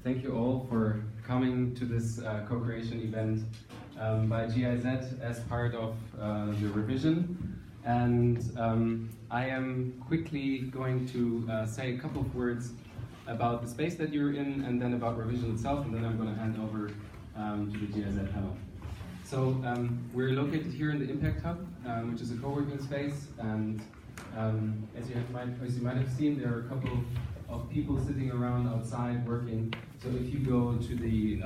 Thank you all for coming to this co-creation event by GIZ as part of the revision. And I am quickly going to say a couple of words about the space that you're in and then about revision itself, and then I'm going to hand over to the GIZ panel. So we're located here in the Impact Hub, which is a co-working space, and as you might have seen, there are a couple of people sitting around outside working. So if you go to the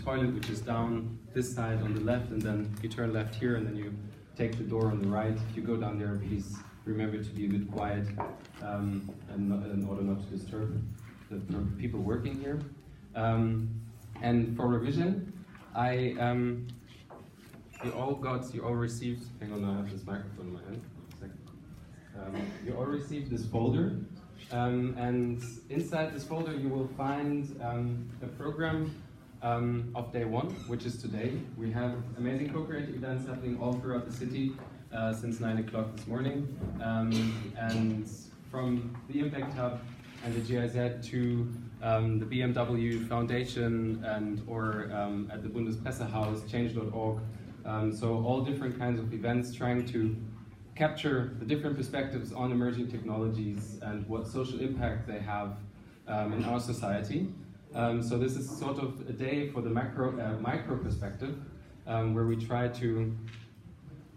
toilet, which is down this side on the left, and then you turn left here, and then you take the door on the right. If you go down there, please remember to be a bit quiet in order not to disturb the people working here. And for revision, you all received. Hang on, I have this microphone in my hand. You all received this folder, and inside this folder you will find a program of day one, which is today. We have amazing co-creative events happening all throughout the city since 9 o'clock this morning, and from the Impact Hub and the GIZ to the BMW Foundation or at the Bundespressehaus, change.org. So all different kinds of events trying to capture the different perspectives on emerging technologies and what social impact they have in our society. So this is sort of a day for the micro perspective, where we try to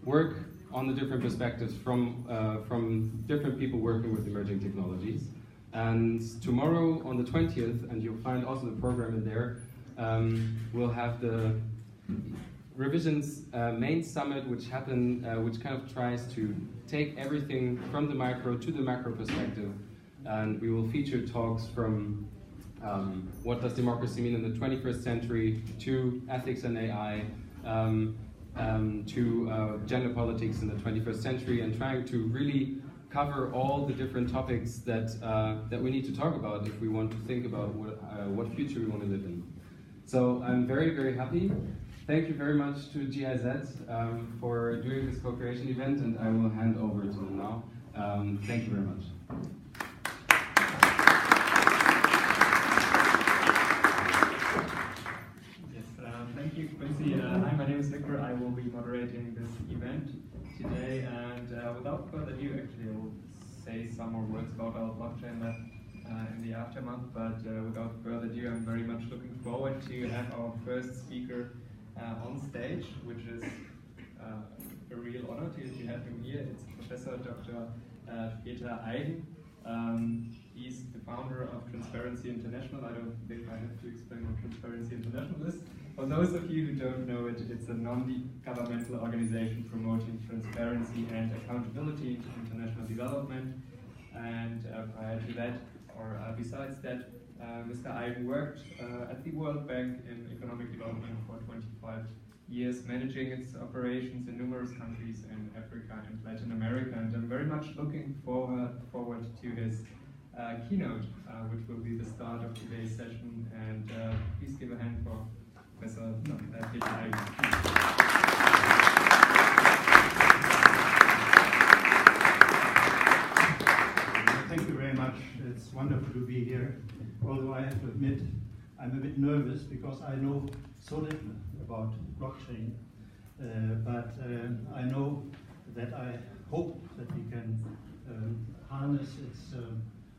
work on the different perspectives from different people working with emerging technologies. And tomorrow on the 20th, and you'll find also the program in there, we'll have the Revision's main summit, which kind of tries to take everything from the micro to the macro perspective, and we will feature talks from what does democracy mean in the 21st century, to ethics and AI, to gender politics in the 21st century, and trying to really cover all the different topics that we need to talk about if we want to think about what future we want to live in. So I'm very, very happy. Thank you very much to GIZ for doing this co-creation event, and I will hand over to them now. Thank you very much. Yes, thank you, Quincy. Hi, my name is Victor. I will be moderating this event today, and without further ado, actually, I will say some more words about our blockchain lab in the aftermath, but without further ado, I'm very much looking forward to have our first speaker on stage, which is a real honor to have him here. It's Professor Dr. Peter Eigen. He's the founder of Transparency International. I don't think I have to explain what Transparency International is. For those of you who don't know it, it's a non-governmental organization promoting transparency and accountability to international development. And prior to that, or besides that, Mr. Eigen worked at the World Bank in economic development for 25 years, managing its operations in numerous countries in Africa and Latin America. And I'm very much looking forward to his keynote, which will be the start of today's session. And please give a hand for Professor Peter Eigen. Thank you very much. It's wonderful to be here. Although I have to admit, I'm a bit nervous because I know so little about blockchain. But I know that I hope that we can harness its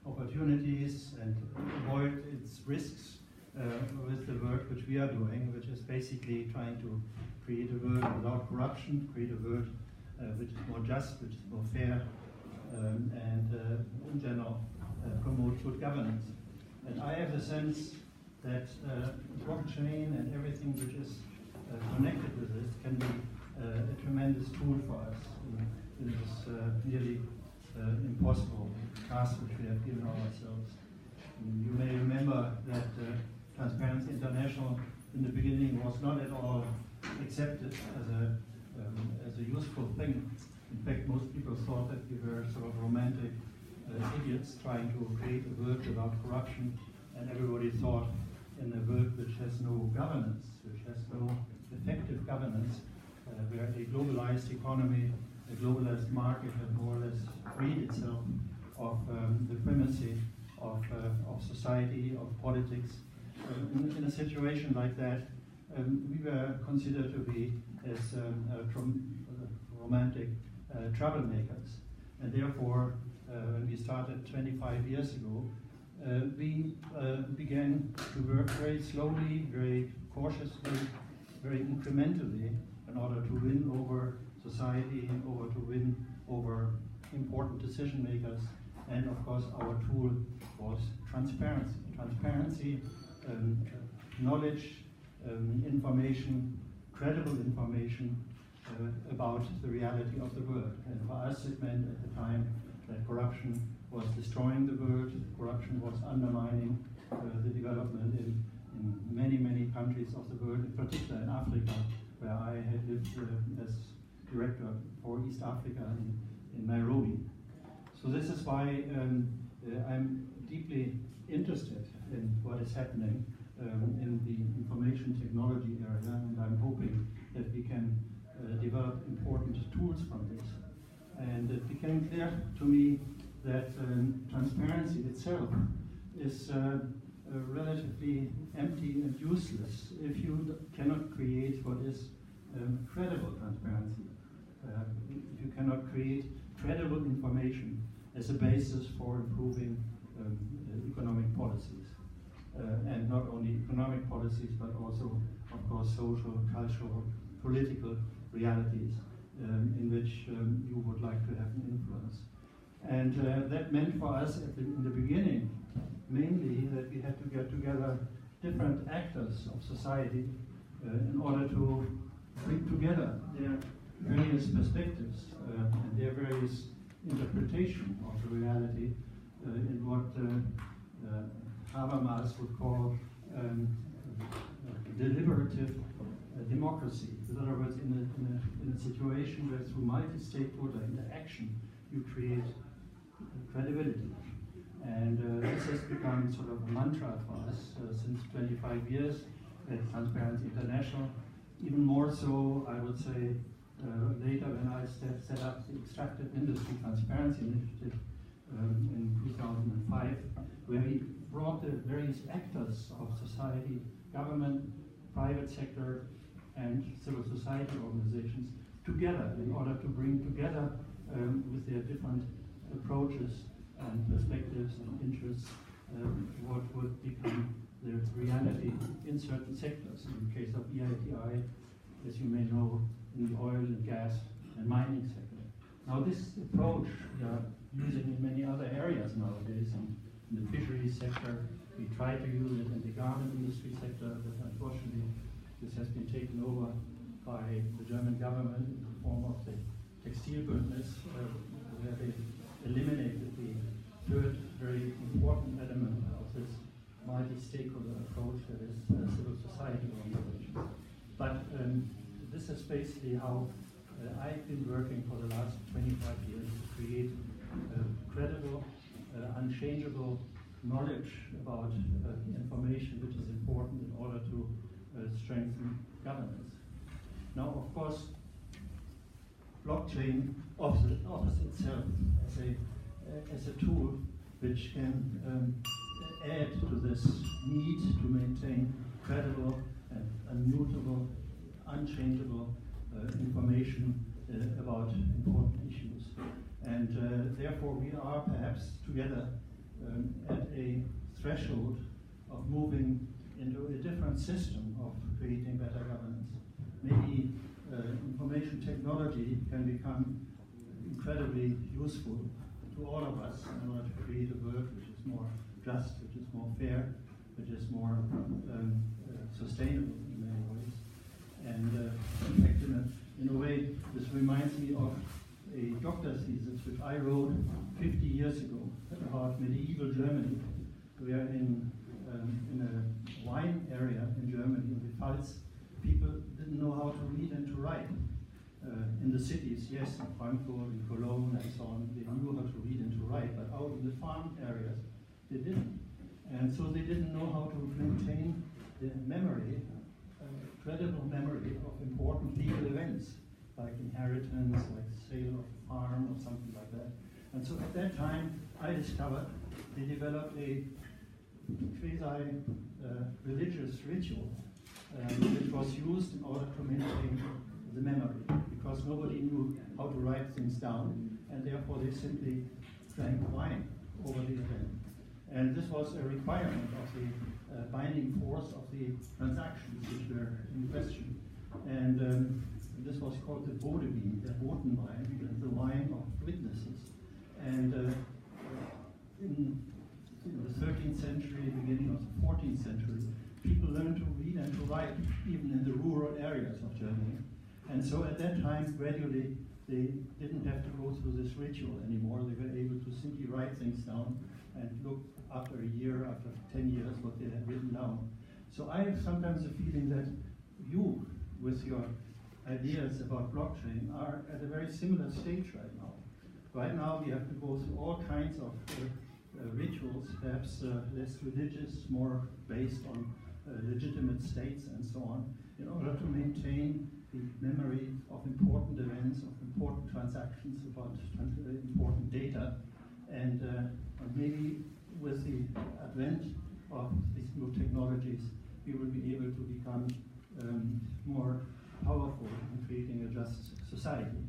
opportunities and avoid its risks with the work which we are doing, which is basically trying to create a world without corruption, create a world which is more just, which is more fair, and in general promote good governance. And I have the sense that blockchain and everything which is connected with this can be a tremendous tool for us in this nearly impossible task which we have given ourselves. You may remember that Transparency International in the beginning was not at all accepted as a useful thing. In fact, most people thought that we were sort of romantic idiots trying to create a world without corruption, and everybody thought in a world which has no governance, which has no effective governance, where a globalized economy, a globalized market has more or less freed itself of the primacy of society, of politics. In a situation like that, we were considered to be as romantic troublemakers. And therefore, when we started 25 years ago, we began to work very slowly, very cautiously, very incrementally in order to win over society, in order to win over important decision makers. And of course, our tool was transparency. Transparency, knowledge, information, credible information about the reality of the world. And for us, it meant at the time that corruption was destroying the world, corruption was undermining the development in many, many countries of the world, in particular in Africa, where I had lived as director for East Africa in Nairobi. So this is why I'm deeply interested in what is happening in the information technology area, and I'm hoping that we can develop important tools from this. And it became clear to me that transparency itself is relatively empty and useless if you cannot create what is credible transparency. If you cannot create credible information as a basis for improving economic policies. And not only economic policies, but also, of course, social, cultural, political realities in which you would like to have an influence. And that meant for us in the beginning, mainly that we had to get together different actors of society in order to bring together their various perspectives and their various interpretation of the reality in what Habermas would call deliberative democracy. In other words, in a situation where through multi-stakeholder interaction you create credibility. And this has become sort of a mantra for us since 25 years at Transparency International. Even more so, I would say, later when I set up the Extractive Industry Transparency Initiative in 2005, where we brought the various actors of society, government, private sector, and civil society organizations together in order to bring together with their different approaches and perspectives and interests what would become the reality in certain sectors. In the case of EITI, as you may know, in the oil and gas and mining sector. Now this approach we are using in many other areas nowadays. In the fisheries sector, we try to use it in the garment industry sector, but unfortunately this has been taken over by the German government in the form of the Textilbündnis, where they eliminated the third very important element of this multi-stakeholder approach, that is civil society organizations. But this is basically how I've been working for the last 25 years to create credible, unchangeable knowledge about information which is important in order to strengthen governance. Now, of course, blockchain offers itself as a tool which can add to this need to maintain credible and immutable, unchangeable information about important issues. And therefore we are perhaps together at a threshold of moving into a different system of creating better governance. Maybe information technology can become incredibly useful to all of us in order to create a world which is more just, which is more fair, which is more sustainable in many ways. And in fact, in a way, this reminds me of a doctor's thesis which I wrote 50 years ago about medieval Germany. We are in a wine area in Germany, in the Pfalz. People didn't know how to read and to write. In the cities, yes, in Frankfurt, in Cologne, and so on, they knew how to read and to write, but out in the farm areas, they didn't. And so they didn't know how to maintain the memory, credible memory of important legal events, like inheritance, like sale of a farm, or something like that. And so at that time, I discovered they developed a quasi-religious ritual which was used in order to maintain the memory, because nobody knew how to write things down, and therefore they simply drank wine over the event. And this was a requirement of the binding force of the transactions which were in question. And this was called the Bodewijn, the Botenwein, the wine of witnesses. And in the 13th century, beginning of the 14th century, people learned to read and to write, even in the rural areas of Germany. And so at that time, gradually, they didn't have to go through this ritual anymore. They were able to simply write things down and look after a year, after 10 years, what they had written down. So I have sometimes the feeling that you, with your ideas about blockchain, are at a very similar stage right now. Right now, we have to go through all kinds of rituals, perhaps less religious, more based on legitimate states and so on, in order to maintain the memory of important events, of important transactions, about important data. And maybe with the advent of these new technologies, we will be able to become more powerful in creating a just society.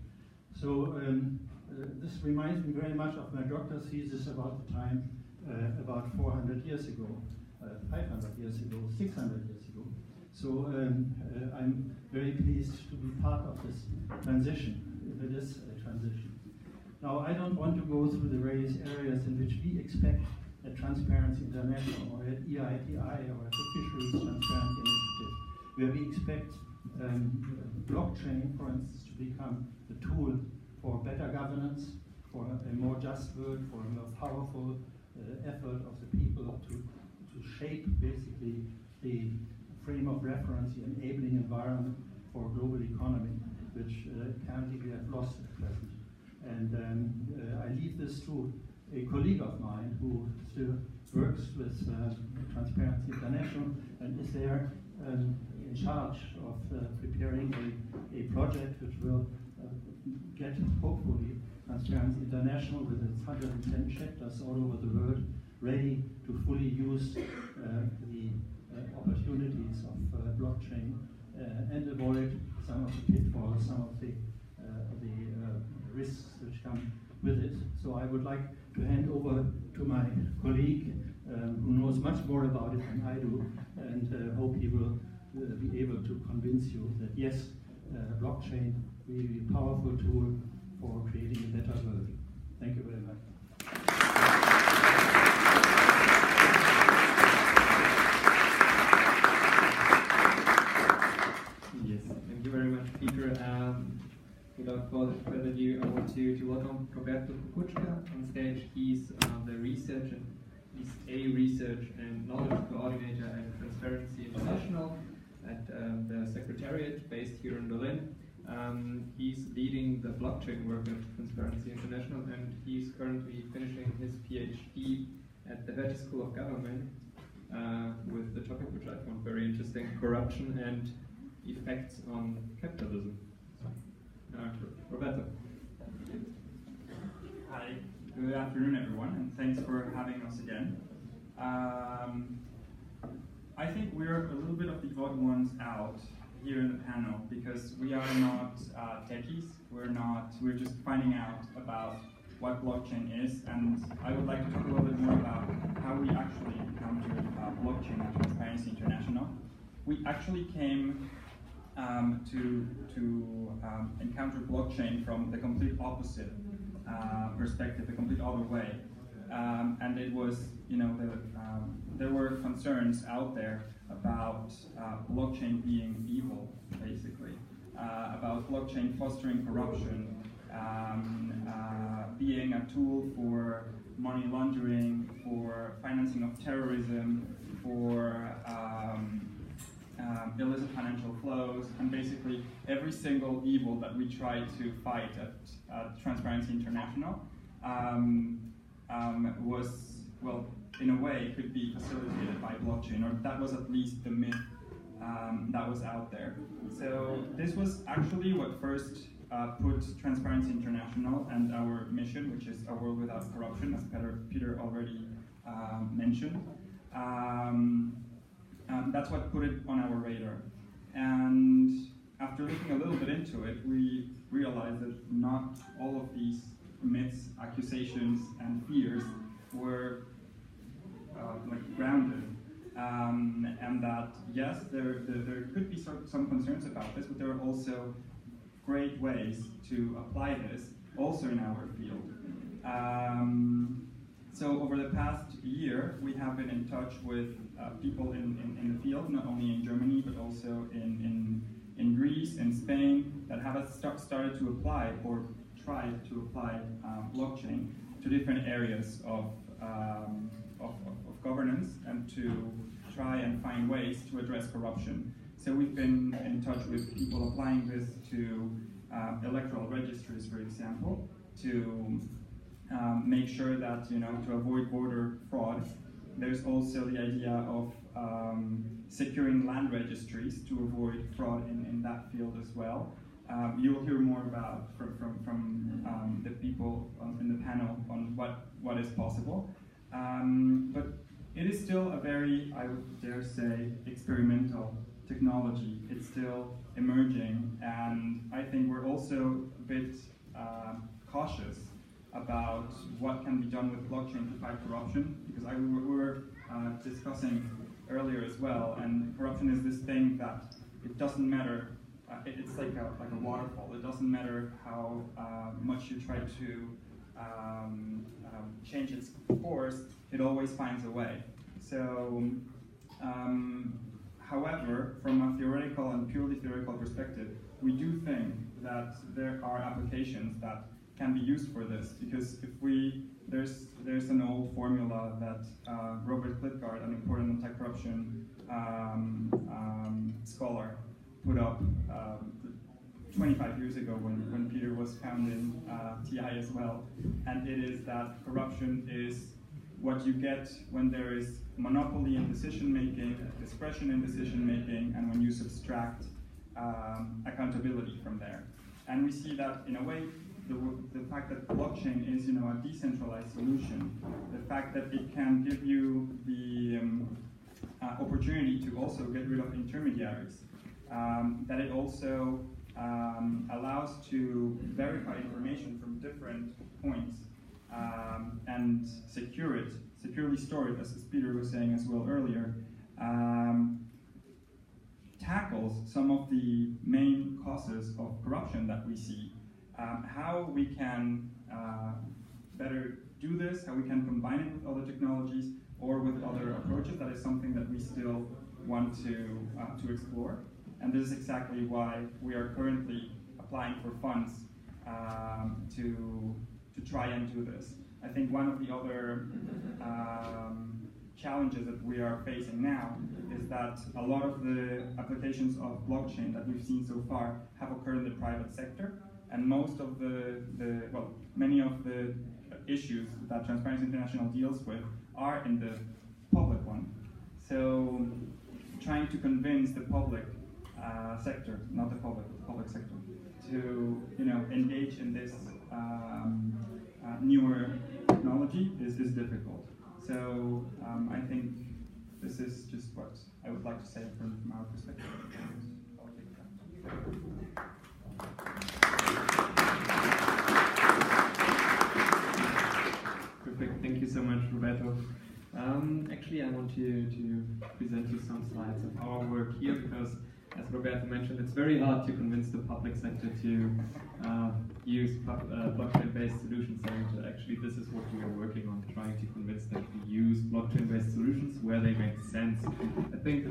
So this reminds me very much of my doctor's thesis about the time about 400 years ago, 500 years ago, 600 years ago. So I'm very pleased to be part of this transition, if it is a transition. Now, I don't want to go through the various areas in which we expect at Transparency International or at EITI or at the Fisheries Transparency Initiative, where we expect blockchain, for instance, to become the tool for better governance, for a more just world, for a more powerful effort of the people to shape basically the frame of reference, the enabling environment for a global economy, which currently we have lost at present. And I leave this to a colleague of mine who still works with Transparency International and is there in charge of preparing a project which will get, hopefully, Transparency International with its 110 chapters all over the world ready to fully use the opportunities of blockchain and avoid some of the pitfalls, some of the risks which come with it. So I would like to hand over to my colleague who knows much more about it than I do, and hope he will be able to convince you that yes, blockchain will be a powerful tool for creating a better world. Thank you very much. Yes, thank you very much, Peter. Without further ado, I want to welcome Roberto Kukuczka on stage. He's the research and knowledge coordinator at Transparency International at the Secretariat based here in Berlin. He's leading the blockchain work at Transparency International, and he's currently finishing his PhD at the Goethe School of Government with the topic which I found very interesting: corruption and effects on capitalism. Roberto. Hi, good afternoon everyone, and thanks for having us again. I think we're a little bit of the odd ones out here in the panel because we are not techies. We're just finding out about what blockchain is, and I would like to talk a little bit more about how we actually encountered blockchain at Transparency International. We actually came to encounter blockchain from the complete opposite perspective, the complete other way. And it was, there were concerns out there about blockchain being evil, basically, about blockchain fostering corruption, being a tool for money laundering, for financing of terrorism, for illicit financial flows, and basically every single evil that we try to fight at Transparency International was, well, in a way, could be facilitated by blockchain, or that was at least the myth that was out there. So this was actually what first put Transparency International and our mission, which is a world without corruption, as Peter already mentioned. That's what put it on our radar. And after looking a little bit into it, we realized that not all of these myths, accusations, and fears were like grounded. And that, yes, there could be some concerns about this, but there are also great ways to apply this also in our field. So over the past year, we have been in touch with people in the field, not only in Germany, but also in Greece and Spain, that have started to apply or tried to apply blockchain to different areas of governance and to try and find ways to address corruption. So we've been in touch with people applying this to electoral registries, for example, to make sure that, to avoid voter fraud. There's also the idea of securing land registries to avoid fraud in that field as well. You'll hear more about from the people in the panel on what is possible. But it is still a very, I would dare say, experimental technology. It's still emerging, and I think we're also a bit cautious about what can be done with blockchain to fight corruption, because we were discussing earlier as well, and corruption is this thing that it doesn't matter, it's like a waterfall. It doesn't matter how much you try to change its course, it always finds a way. So, however, from a theoretical and purely theoretical perspective, we do think that there are applications that can be used for this, because there's an old formula that Robert Klitgaard, an important anti-corruption scholar, put up 25 years ago when Peter was founding TI as well, and it is that corruption is what you get when there is monopoly in decision-making, discretion in decision-making, and when you subtract accountability from there. And we see that, in a way, the fact that blockchain is, a decentralized solution, the fact that it can give you the opportunity to also get rid of intermediaries, that it also allows to verify information from different points and securely store it, as Peter was saying as well earlier, tackles some of the main causes of corruption that we see. How we can better do this, how we can combine it with other technologies or with other approaches, that is something that we still want to explore. And this is exactly why we are currently applying for funds to try and do this. I think one of the other challenges that we are facing now is that a lot of the applications of blockchain that we've seen so far have occurred in the private sector, and most of many of the issues that Transparency International deals with are in the public one. So trying to convince the public sector, not the public sector, to engage in this newer technology is difficult. So I think this is just what I would like to say from our perspective. Perfect, thank you so much, Roberto. Actually, I want to present you some slides of our work here, because as Roberto mentioned, it's very hard to convince the public sector to use blockchain-based solutions, and actually this is what we are working on, trying to convince them to use blockchain-based solutions where they make sense. I think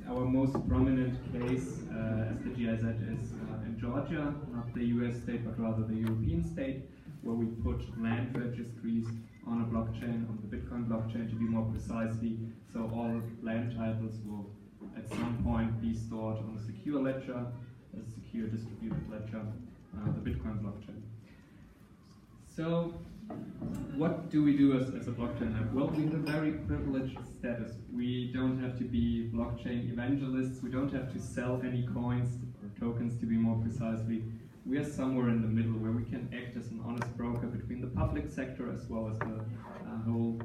our most prominent case as the GIZ is in Georgia, not the US state, but rather the European state, where we put land registries on a blockchain, on the Bitcoin blockchain to be more precisely, so all land titles will at some point be stored on a secure ledger, a secure distributed ledger, the Bitcoin blockchain. So what do we do as a blockchain lab? Well, we have a very privileged status. We don't have to be blockchain evangelists, we don't have to sell any coins or tokens, to be more precisely. We are somewhere in the middle where we can act as an honest broker between the public sector as well as the whole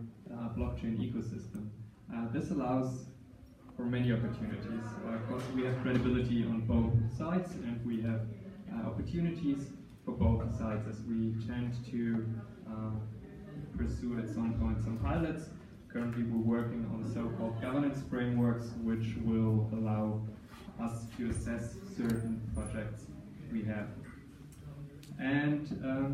blockchain ecosystem. This allows for many opportunities. Of course, we have credibility on both sides, and we have opportunities for both sides, as we tend to pursue at some point some pilots. Currently, we're working on so-called governance frameworks, which will allow us to assess certain projects we have. And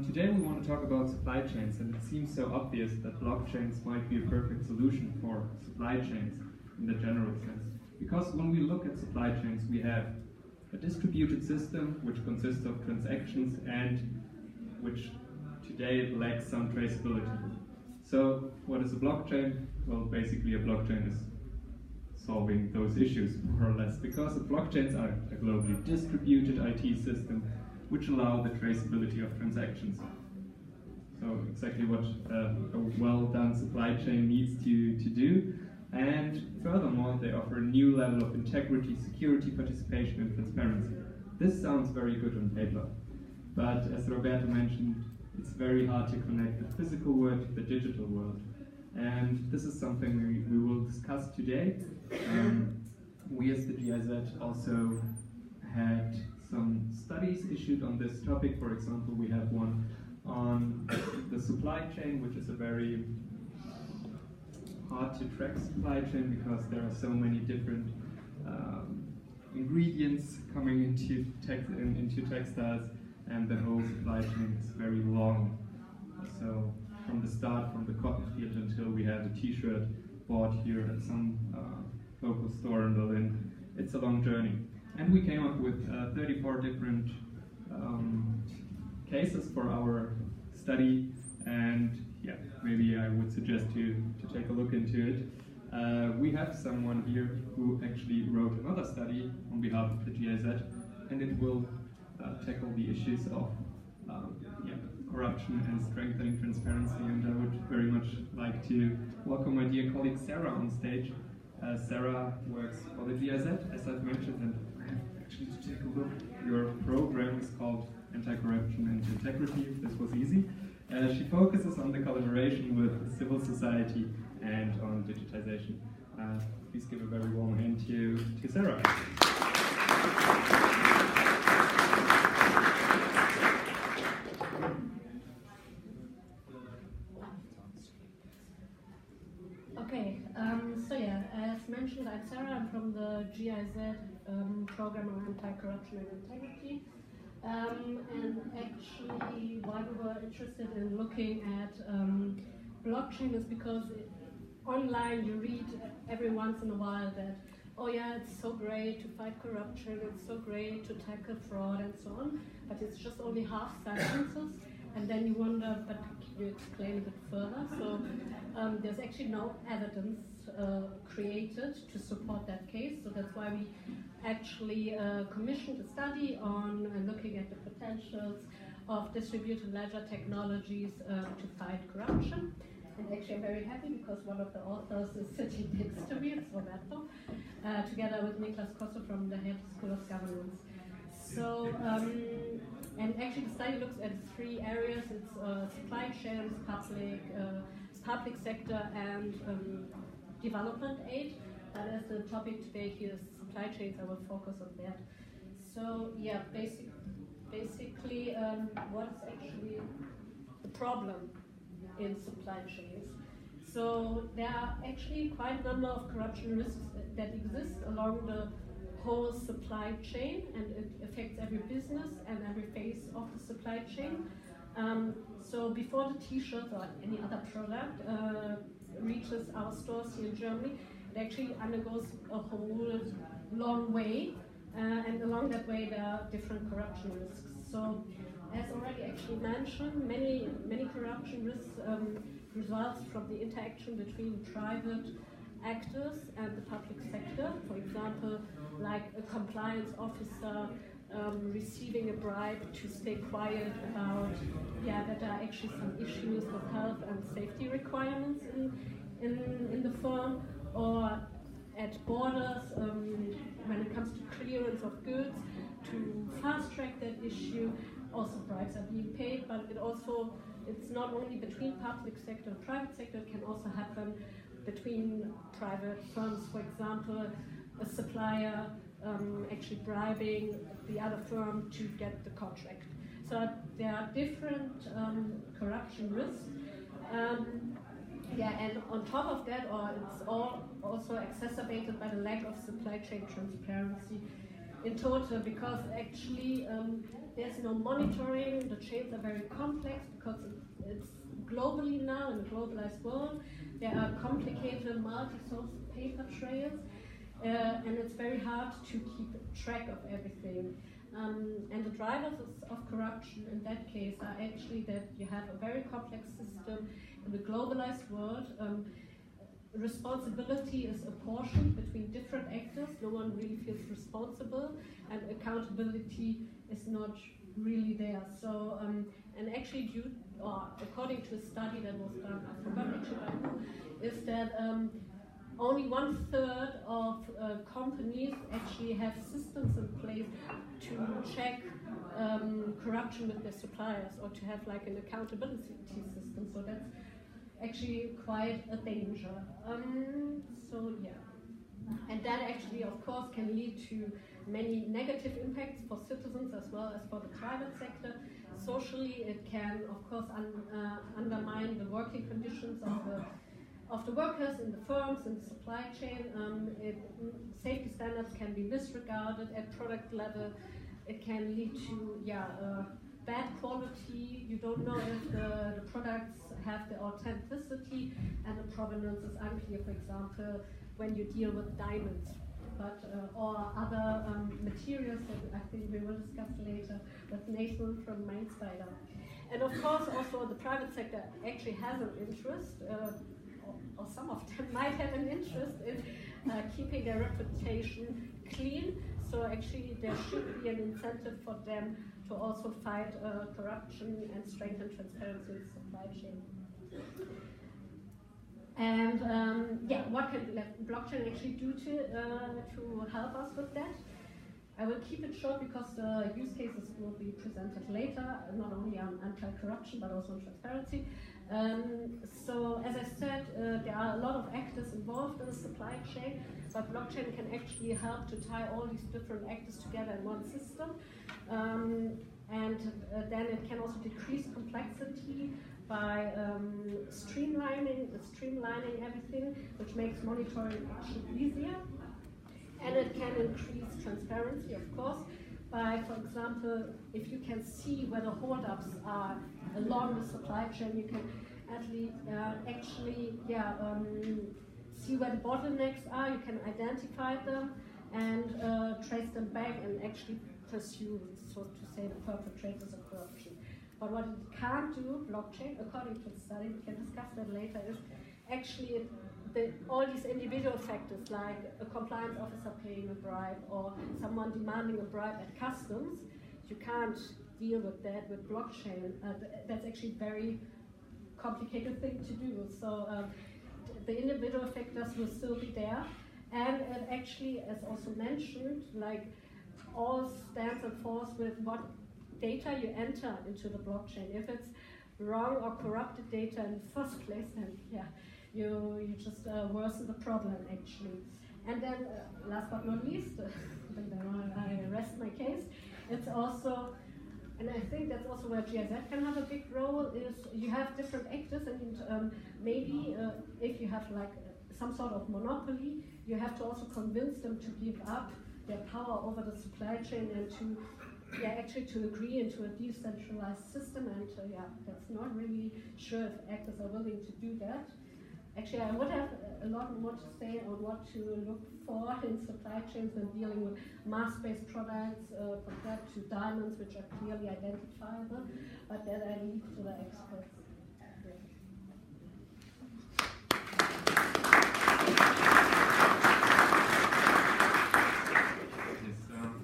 today we want to talk about supply chains, and it seems so obvious that blockchains might be a perfect solution for supply chains in the general sense. Because when we look at supply chains, we have a distributed system which consists of transactions and which today lacks some traceability. So what is a blockchain? Well, basically a blockchain is solving those issues, more or less, because the blockchains are a globally distributed IT system which allow the traceability of transactions. So exactly what a well-done supply chain needs to do. And furthermore, they offer a new level of integrity, security, participation, and transparency. This sounds very good on paper, but as Roberto mentioned, it's very hard to connect the physical world to the digital world. And this is something we will discuss today. We as the GIZ also had some studies issued on this topic. For example, we have one on the supply chain, which is a very hard to track supply chain because there are so many different ingredients coming into textiles, and the whole supply chain is very long. So from the start, from the cotton field until we have a t-shirt bought here at some local store in Berlin, it's a long journey. And we came up with 34 different cases for our study, and yeah, maybe I would suggest to take a look into it. We have someone here who actually wrote another study on behalf of the GIZ, and it will tackle the issues of corruption and strengthening transparency. And I would very much like to welcome my dear colleague Sarah on stage. Sarah works for the GIZ, as I've mentioned, and I have actually to take a look. Your program is called Anti-Corruption and Integrity. This was easy. She focuses on the collaboration with civil society and on digitization. Please give a very warm hand to Sarah. Okay, so yeah, as mentioned, I'm Sarah. I'm from the GIZ program on anti-corruption and integrity. And actually, why we were interested in looking at blockchain is because online you read every once in a while that, oh yeah, it's so great to fight corruption, it's so great to tackle fraud and so on, but it's just only half sentences, and then you wonder, but can you explain a bit further? So there's actually no evidence created to support that case, so that's why we actually commissioned a study on looking at the potentials of distributed ledger technologies to fight corruption. And actually I'm very happy because one of the authors is sitting next to me, it's Roberto, together with Niklas Kosse from the Head School of Governance. So, and actually the study looks at 3 areas. It's supply chains, public sector, and development aid. As the topic today here is supply chains, I will focus on that. So yeah, basically what is actually the problem in supply chains? So there are actually quite a number of corruption risks that exist along the whole supply chain, and it affects every business and every phase of the supply chain. So before the t-shirt or any other product reaches our stores here in Germany, it actually undergoes a whole long way, and along that way there are different corruption risks. So as already actually mentioned, many corruption risks results from the interaction between private actors and the public sector. For example, like a compliance officer receiving a bribe to stay quiet about that there are actually some issues with health and safety requirements in the firm, or at borders when it comes to clearance of goods, to fast track that issue. Also bribes are being paid, but it also it's not only between public sector and private sector, it can also happen between private firms, for example, a supplier actually bribing the other firm to get the contract. So there are different corruption risks. Yeah, and on top of that, it's all also exacerbated by the lack of supply chain transparency in total, because actually there's no monitoring. The chains are very complex because it's globally now, in a globalized world. There are complicated multi-source paper trails, and it's very hard to keep track of everything. And the drivers of corruption in that case are actually that you have a very complex system in the globalized world. Responsibility is apportioned between different actors. No one really feels responsible, and accountability is not really there. So, and actually, according to a study that was done, I forgot actually by who, is that only 1/3 of companies actually have systems in place to check corruption with their suppliers, or to have like an accountability system. So that's actually quite a danger. So yeah, and that actually, of course, can lead to many negative impacts for citizens as well as for the private sector. Socially, it can, of course, undermine the working conditions of the workers in the firms, in the supply chain. Safety standards can be disregarded at product level. It can lead to bad quality. You don't know if the products have the authenticity, and the provenance is unclear, for example, when you deal with diamonds, or other materials that I think we will discuss later with Nathan from Minespider. And of course, also the private sector actually has an interest, or some of them might have an interest in keeping their reputation clean. So actually there should be an incentive for them to also fight corruption and strengthen transparency in the supply chain. And what can blockchain actually do to help us with that? I will keep it short because the use cases will be presented later, not only on anti-corruption but also on transparency. So as I said, there are a lot of actors involved in the supply chain, but blockchain can actually help to tie all these different actors together in one system. And then it can also decrease complexity by streamlining everything, which makes monitoring actually easier. And it can increase transparency, of course, by, for example, if you can see where the holdups are along the supply chain, you can actually see where the bottlenecks are, you can identify them and trace them back and actually pursue, so to say, the perpetrators of corruption. But what it can't do, blockchain, according to the study, we can discuss that later, is actually all these individual factors, like a compliance officer paying a bribe or someone demanding a bribe at customs. You can't deal with that with blockchain. That's actually a very complicated thing to do. So the individual factors will still be there. And it actually, as also mentioned, like all stands and falls with what data you enter into the blockchain. If it's wrong or corrupted data in the first place, then you just worsen the problem actually. And then last but not least, I rest my case, it's also, and I think that's also where GIZ can have a big role, is you have different actors, and maybe if you have like some sort of monopoly, you have to also convince them to give up their power over the supply chain and to actually to agree into a decentralized system. And that's not really sure if actors are willing to do that. Actually, I would have a lot more to say on what to look for in supply chains when dealing with mass-based products compared to diamonds, which are clearly identifiable, but that I leave to the experts.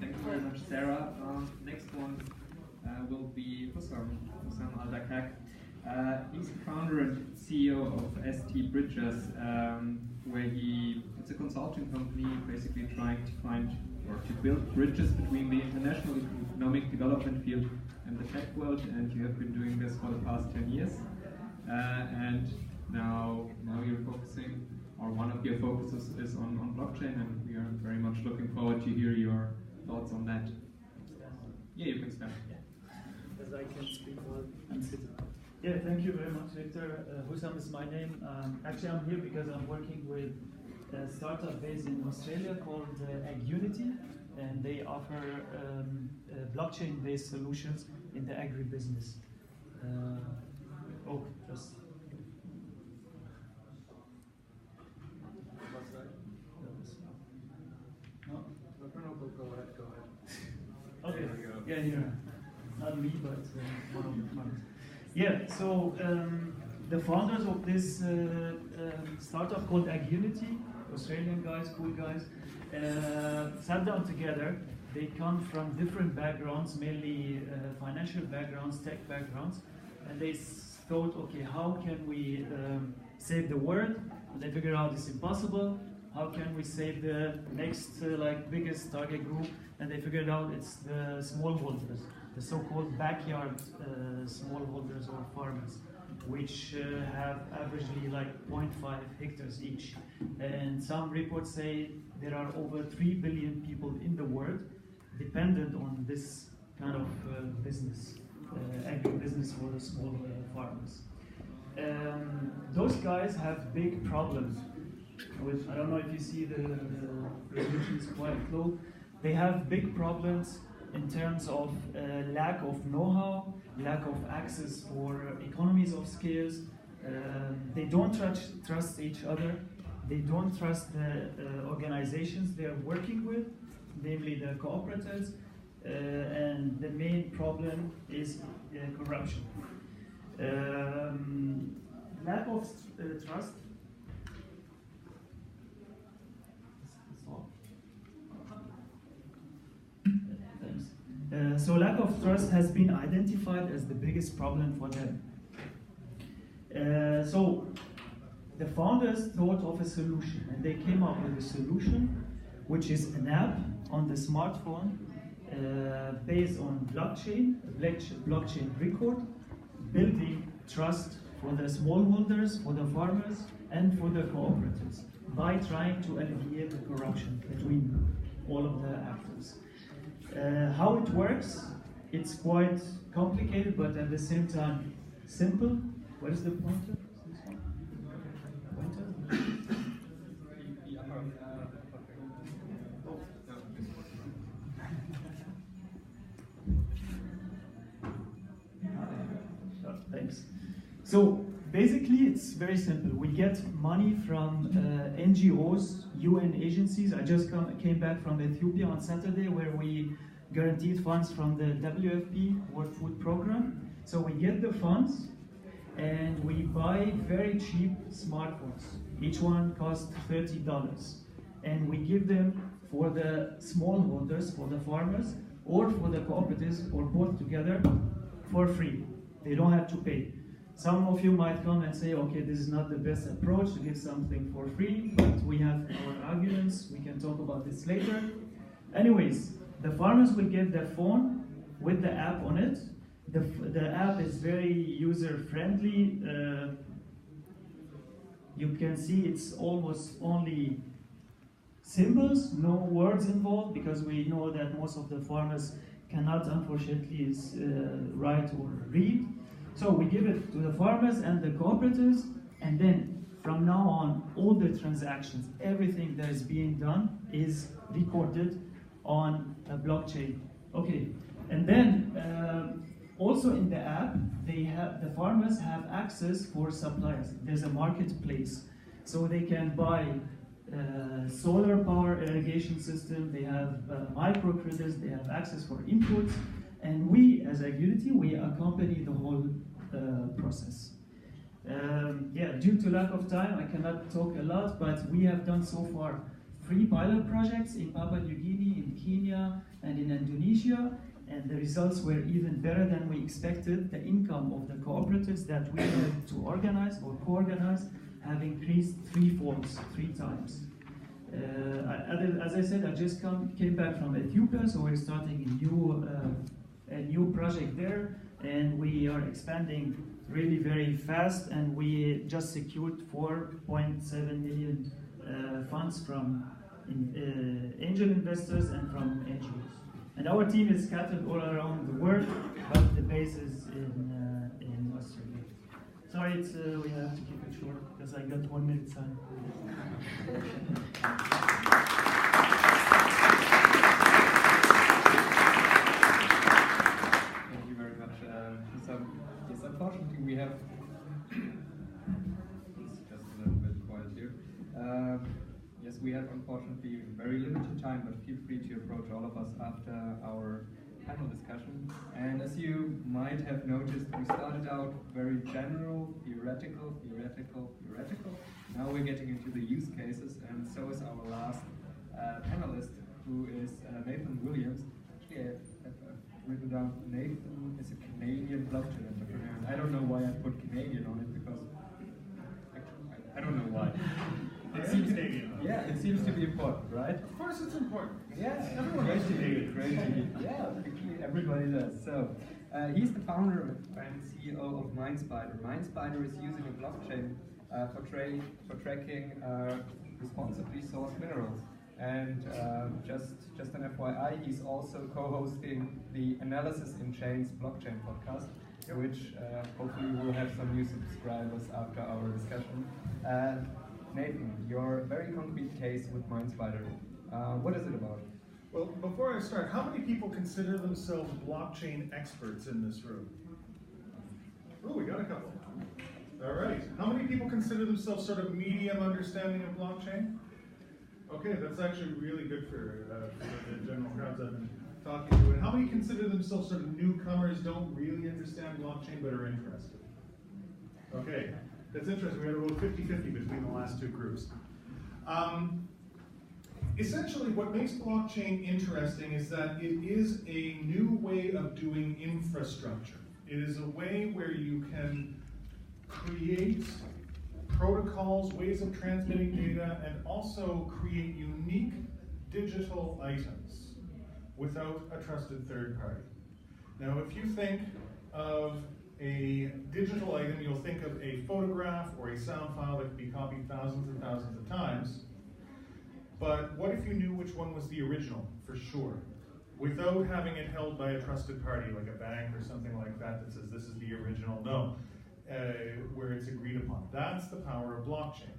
Thank you very much, Sarah. Next one will be Hussam Al-Dakak. He's the founder and CEO of ST Bridges, where it's a consulting company basically trying to find or to build bridges between the international economic development field and the tech world, and you have been doing this for the past 10 years. And now you're focusing, or one of your focuses is on blockchain, and we are very much looking forward to hear your thoughts on that. Yeah, you can start. As I can speak while I'm sitting. Yeah, thank you very much, Victor. Hussam is my name. Actually, I'm here because I'm working with a startup based in Australia called AgUnity, and they offer blockchain-based solutions in the agribusiness. Just. No? Go ahead. Okay. Yeah, here. Not me, but one of the founders. Yeah, so the founders of this startup called AgUnity, Australian guys, cool guys, sat down together. They come from different backgrounds, mainly financial backgrounds, tech backgrounds, and they thought, okay, how can we save the world? And they figured out it's impossible. How can we save the next biggest target group? And they figured out it's the smallholders, the so-called backyard smallholders or farmers, which have averagely 0.5 hectares each. And some reports say there are over 3 billion people in the world dependent on this kind of business, agribusiness for the small farmers. Those guys have big problems with, I don't know if you see the resolution is quite low. They have big problems in terms of lack of know-how, lack of access for economies of scales. They don't trust each other. They don't trust the organizations they're working with, namely the cooperatives. And the main problem is corruption. Lack of trust. So lack of trust has been identified as the biggest problem for them. So the founders thought of a solution, and they came up with a solution, which is an app on the smartphone based on blockchain record, building trust for the smallholders, for the farmers, and for the cooperatives by trying to alleviate the corruption between all of the actors. How it works, it's quite complicated, but at the same time simple. What is the pointer? Thanks. So basically, it's very simple. We get money from NGOs, UN agencies. I just came back from Ethiopia on Saturday, where we guaranteed funds from the WFP, World Food Program. So we get the funds, and we buy very cheap smartphones. Each one costs $30. And we give them for the smallholders, for the farmers, or for the cooperatives, or both together, for free. They don't have to pay. Some of you might come and say, okay, this is not the best approach to give something for free, but we have our arguments. We can talk about this later. Anyways, the farmers will get their phone with the app on it. The app is very user-friendly. You can see it's almost only symbols, no words involved, because we know that most of the farmers cannot, unfortunately, write or read. So we give it to the farmers and the cooperatives, and then from now on, all the transactions, everything that is being done is recorded on a blockchain. Okay, and then also in the app, the farmers have access for suppliers. There's a marketplace, so they can buy solar power irrigation system. They have microcredits. They have access for inputs, and we, as AgUnity, we accompany the whole process. Due to lack of time, I cannot talk a lot, but we have done so far 3 pilot projects in Papua New Guinea, in Kenya, and in Indonesia, and the results were even better than we expected. The income of the cooperatives that we had to organize or co-organize have increased 3 times. As I said, I just came back from Ethiopia, so we're starting a new project there, and we are expanding really very fast, and we just secured 4.7 million funds from angel investors and from NGOs. And our team is scattered all around the world, but the base is in Australia. Sorry, we have to keep it short because I got 1 minute time. Thank you very much. Yes, unfortunately we have. It's just a little bit quiet here. Yes, we have unfortunately very limited time, but feel free to approach all of us after our panel discussion. And as you might have noticed, we started out very general, theoretical. Now we're getting into the use cases, and so is our last panelist, who is Nathan Williams. Actually, I've written down Nathan is a Canadian blockchain entrepreneur. I don't know why I put Canadian on it, because actually, I don't know why. It seems to be important, right? Of course it's important. Yeah, everyone great knows to Canadian. Great to be. Yeah, actually everybody does. So, he's the founder and CEO of Minespider. Minespider is using a blockchain for tracking responsibly sourced minerals. And just an FYI, he's also co-hosting the Analysis in Chains blockchain podcast, which hopefully will have some new subscribers after our discussion. Nathan, your very concrete case with Minespider, what is it about? Well, before I start, how many people consider themselves blockchain experts in this room? Oh, we got a couple. All right. How many people consider themselves sort of medium understanding of blockchain? Okay, that's actually really good for the general crowds I've been talking to. And how many consider themselves sort of newcomers, don't really understand blockchain, but are interested? Okay. That's interesting. We had about 50-50 between the last two groups. Essentially, what makes blockchain interesting is that it is a new way of doing infrastructure. It is a way where you can create protocols, ways of transmitting data, and also create unique digital items without a trusted third party. Now, if you think of a digital item, you'll think of a photograph or a sound file that can be copied thousands and thousands of times. But what if you knew which one was the original, for sure, without having it held by a trusted party, like a bank or something like that that says this is the original? No, where it's agreed upon. That's the power of blockchain.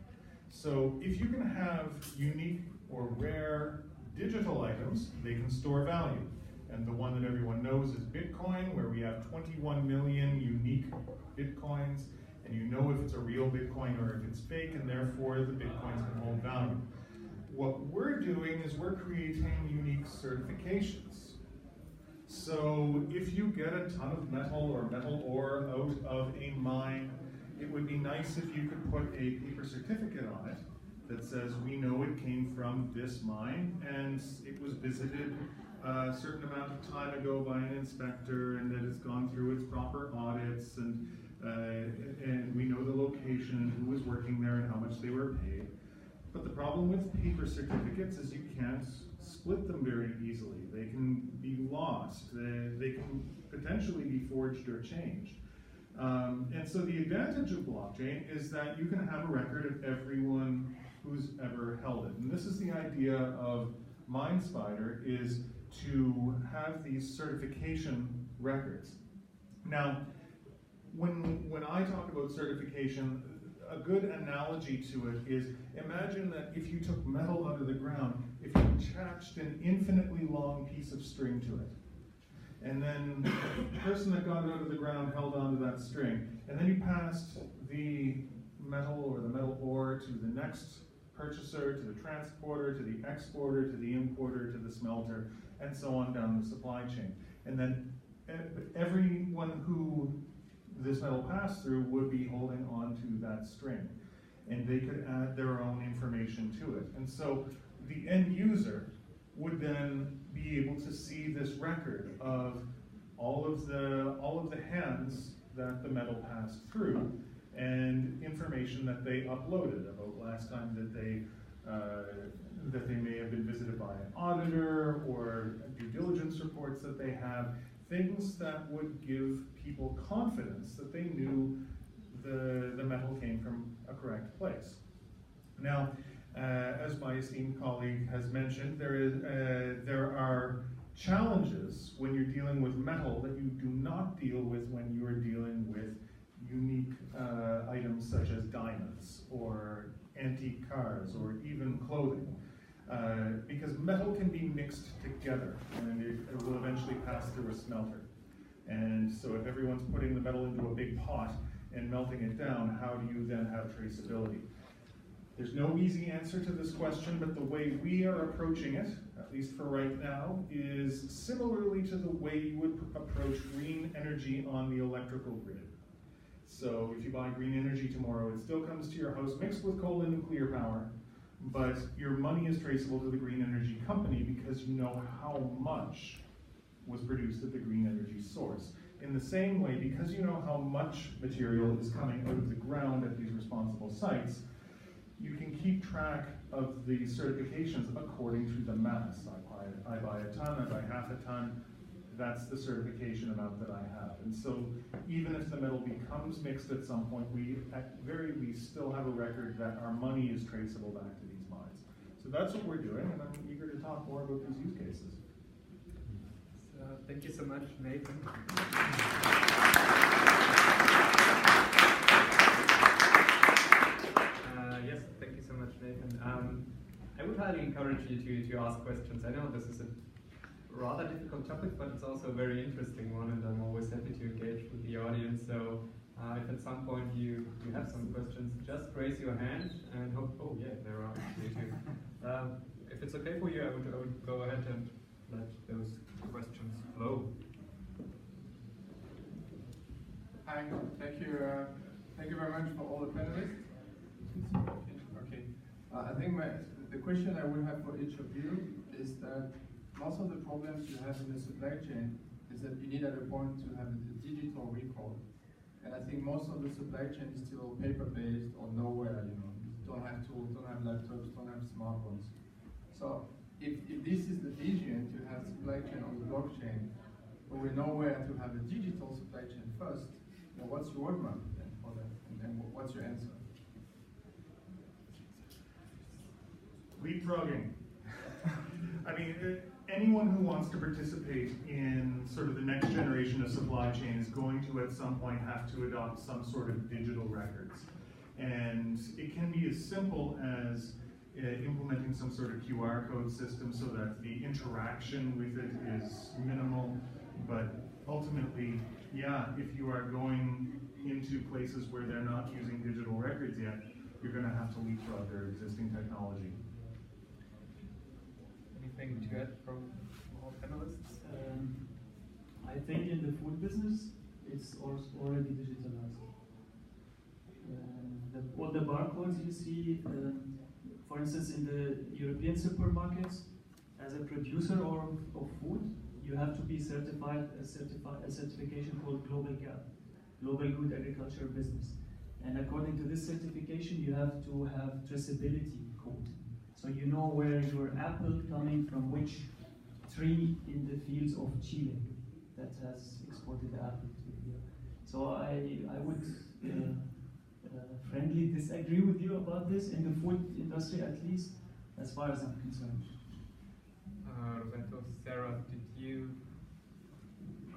So if you can have unique or rare digital items, they can store value. And the one that everyone knows is Bitcoin, where we have 21 million unique Bitcoins, and you know if it's a real Bitcoin or if it's fake, and therefore the Bitcoins can hold value. What we're doing is we're creating unique certifications. So if you get a ton of metal or metal ore out of a mine, it would be nice if you could put a paper certificate on it that says we know it came from this mine and it was visited a certain amount of time ago by an inspector, and that it's gone through its proper audits, and we know the location and who was working there and how much they were paid. But the problem with paper certificates is you can't split them very easily. They can be lost. They can potentially be forged or changed. And so the advantage of blockchain is that you can have a record of everyone who's ever held it. And this is the idea of Minespider, is to have these certification records. Now, when I talk about certification, a good analogy to it is, imagine that if you took metal out of the ground, if you attached an infinitely long piece of string to it, and then the person that got it out of the ground held onto that string, and then you passed the metal or the metal ore to the next purchaser, to the transporter, to the exporter, to the importer, to the smelter, and so on down the supply chain. And then everyone who this metal passed through would be holding on to that string, and they could add their own information to it. And so the end user would then be able to see this record of all of the hands that the metal passed through, and information that they uploaded about last time that they that they may have been visited by an auditor, or due diligence reports that they have, things that would give people confidence that they knew the metal came from a correct place. Now, as my esteemed colleague has mentioned, there are challenges when you're dealing with metal that you do not deal with when you are dealing with unique items such as diamonds or antique cars or even clothing. Because metal can be mixed together and it will eventually pass through a smelter. And so if everyone's putting the metal into a big pot and melting it down, how do you then have traceability? There's no easy answer to this question, but the way we are approaching it, at least for right now, is similarly to the way you would approach green energy on the electrical grid. So if you buy green energy tomorrow, it still comes to your house mixed with coal and nuclear power, but your money is traceable to the green energy company because you know how much was produced at the green energy source. In the same way, because you know how much material is coming out of the ground at these responsible sites, you can keep track of the certifications according to the mass. I buy a ton, I buy half a ton, that's the certification amount that I have. And so even if the metal becomes mixed at some point, we at very least still have a record that our money is traceable back to these mines. So that's what we're doing, and I'm eager to talk more about these use cases. So, thank you so much, Nathan. Yes, thank you so much, Nathan. I would highly encourage you to ask questions. I know this is a rather difficult topic, but it's also a very interesting one, and I'm always happy to engage with the audience. So if at some point you have some questions, just raise your hand and hope, oh yeah, there are actually two. If it's okay for you, I would go ahead and let those questions flow. Hi, thank you very much for all the panelists. Okay, I think the question I would have for each of you is that most of the problems you have in the supply chain is that you need at a point to have a digital record. And I think most of the supply chain is still paper-based or nowhere, you know, don't have tools, don't have laptops, don't have smartphones. So if this is the vision to have supply chain on the blockchain, but we know where to have a digital supply chain first, you know, what's your roadmap then for that? And what's your answer? Leapfrogging. I mean, anyone who wants to participate in sort of the next generation of supply chain is going to at some point have to adopt some sort of digital records. And it can be as simple as implementing some sort of QR code system so that the interaction with it is minimal. But ultimately, yeah, if you are going into places where they're not using digital records yet, you're going to have to leapfrog their existing technology. Anything to add from all panelists? I think in the food business, it's already digitalized. All the barcodes you see, for instance, in the European supermarkets, as a producer of food, you have to be certified a certification called Global GAP, Global Good Agricultural Business. And according to this certification, you have to have traceability code. So you know where your apple coming from which tree in the fields of Chile that has exported the apple to here. So I would friendly disagree with you about this in the food industry, at least as far as I'm concerned. Roberto, Sarah, did you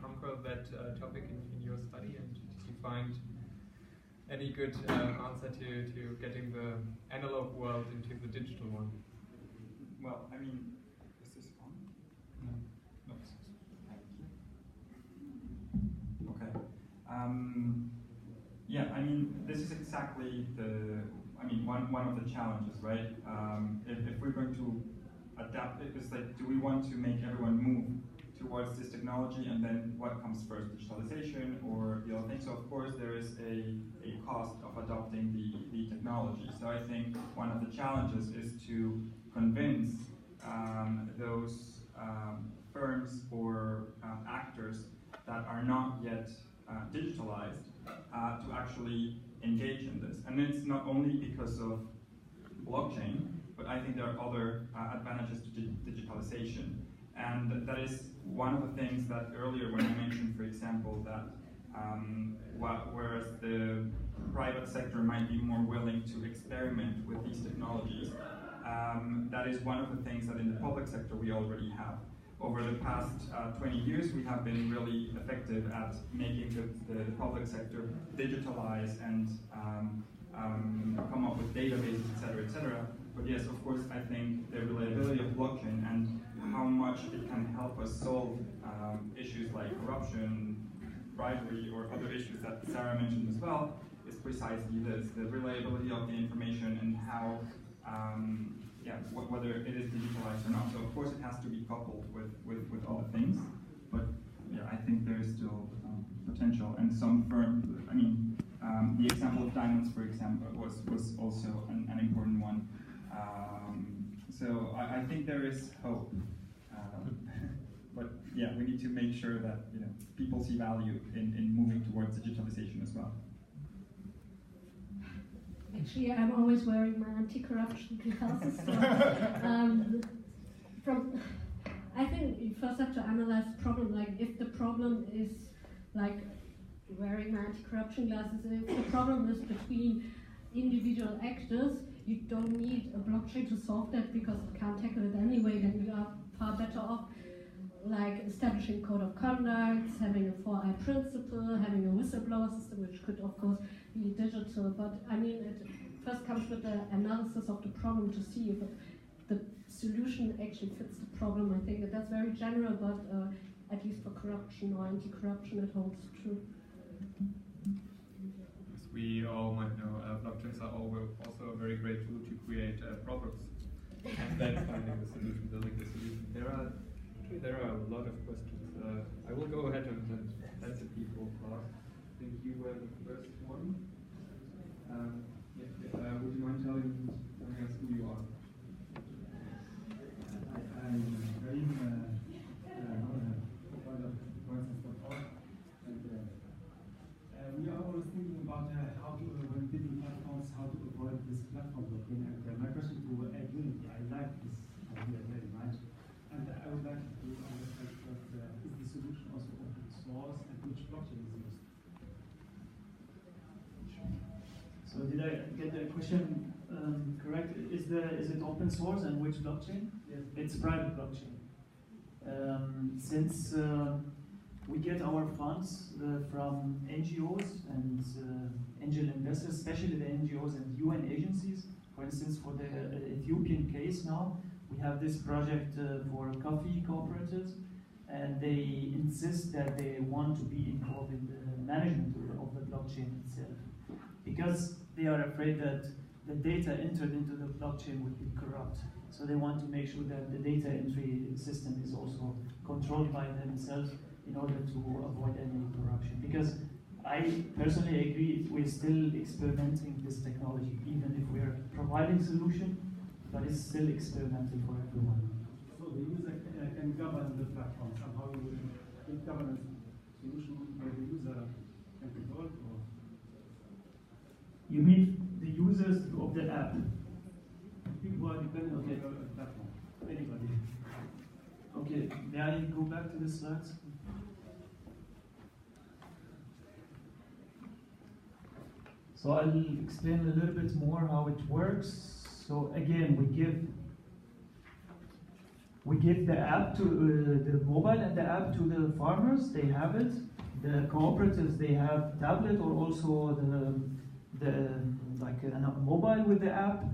conquer that topic in your study, and did you find any good answer to getting the analog world into the digital one? Well, I mean, is this on? No. Okay. Yeah, I mean, this is exactly one of the challenges, right? If we're going to adapt it, it's like, do we want to make everyone move towards this technology, and then what comes first, digitalization or the other thing? So of course there is a cost of adopting the technology. So I think one of the challenges is to convince those firms or actors that are not yet digitalized to actually engage in this. And it's not only because of blockchain, but I think there are other advantages to digitalization. And that is one of the things that earlier when I mentioned, for example, that whereas the private sector might be more willing to experiment with these technologies, that is one of the things that in the public sector we already have. Over the past 20 years, we have been really effective at making the public sector digitalize and come up with databases, et cetera. But yes, of course, I think the reliability of blockchain and how much it can help us solve issues like corruption, bribery, or other issues that Sarah mentioned as well, is precisely this, the reliability of the information and how, whether it is digitalized or not. So of course it has to be coupled with other things, but yeah, I think there is still potential. And some firms, I mean, the example of diamonds, for example, was also an important one. So I think there is hope. But yeah, we need to make sure that people see value in moving towards digitalization as well. Actually, I'm always wearing my anti-corruption glasses. So, I think you first have to analyze the problem. Like, if the problem is like wearing my anti-corruption glasses, if the problem is between individual actors, you don't need a blockchain to solve that because it can't tackle it anyway. Then you are far better off like establishing code of conduct, having a 4I principle, having a whistleblower system, which could of course be digital. But I mean, it first comes with the analysis of the problem to see if the solution actually fits the problem. I think that's very general, but at least for corruption or anti-corruption, it holds true. As we all might know, blockchains are also a very great tool to create products, and then finding the solution, building the solution. There are a lot of questions. I will go ahead and let the people talk. I think you were the first one. Would you mind telling us who you are? I'm very and we are always thinking about how to, when building platforms, how to avoid this platform blocking. And my question to AgUnity, I like this idea very much. And I would like to understand that is the solution also open source and which blockchain is used? So did I get the question correct? Is it open source and which blockchain? Yes. It's private blockchain. Since we get our funds from NGOs and angel investors, especially the NGOs and UN agencies. For instance, for the Ethiopian case now, we have this project for coffee cooperatives, and they insist that they want to be involved in the management of the blockchain itself, because they are afraid that the data entered into the blockchain would be corrupt. So they want to make sure that the data entry system is also controlled by themselves in order to avoid any corruption. Because I personally agree we're still experimenting this technology, even if we are providing solution, but it's still experimental for everyone. So the user can govern the platform somehow. You will governance solution where the user can control it, or? You mean the users of the app? People who are dependent on the platform. Anybody. Okay, may I go back to the slides? So I'll explain a little bit more how it works. So again, we give the app to the mobile and the app to the farmers. They have it. The cooperatives, they have tablet or also like a mobile with the app.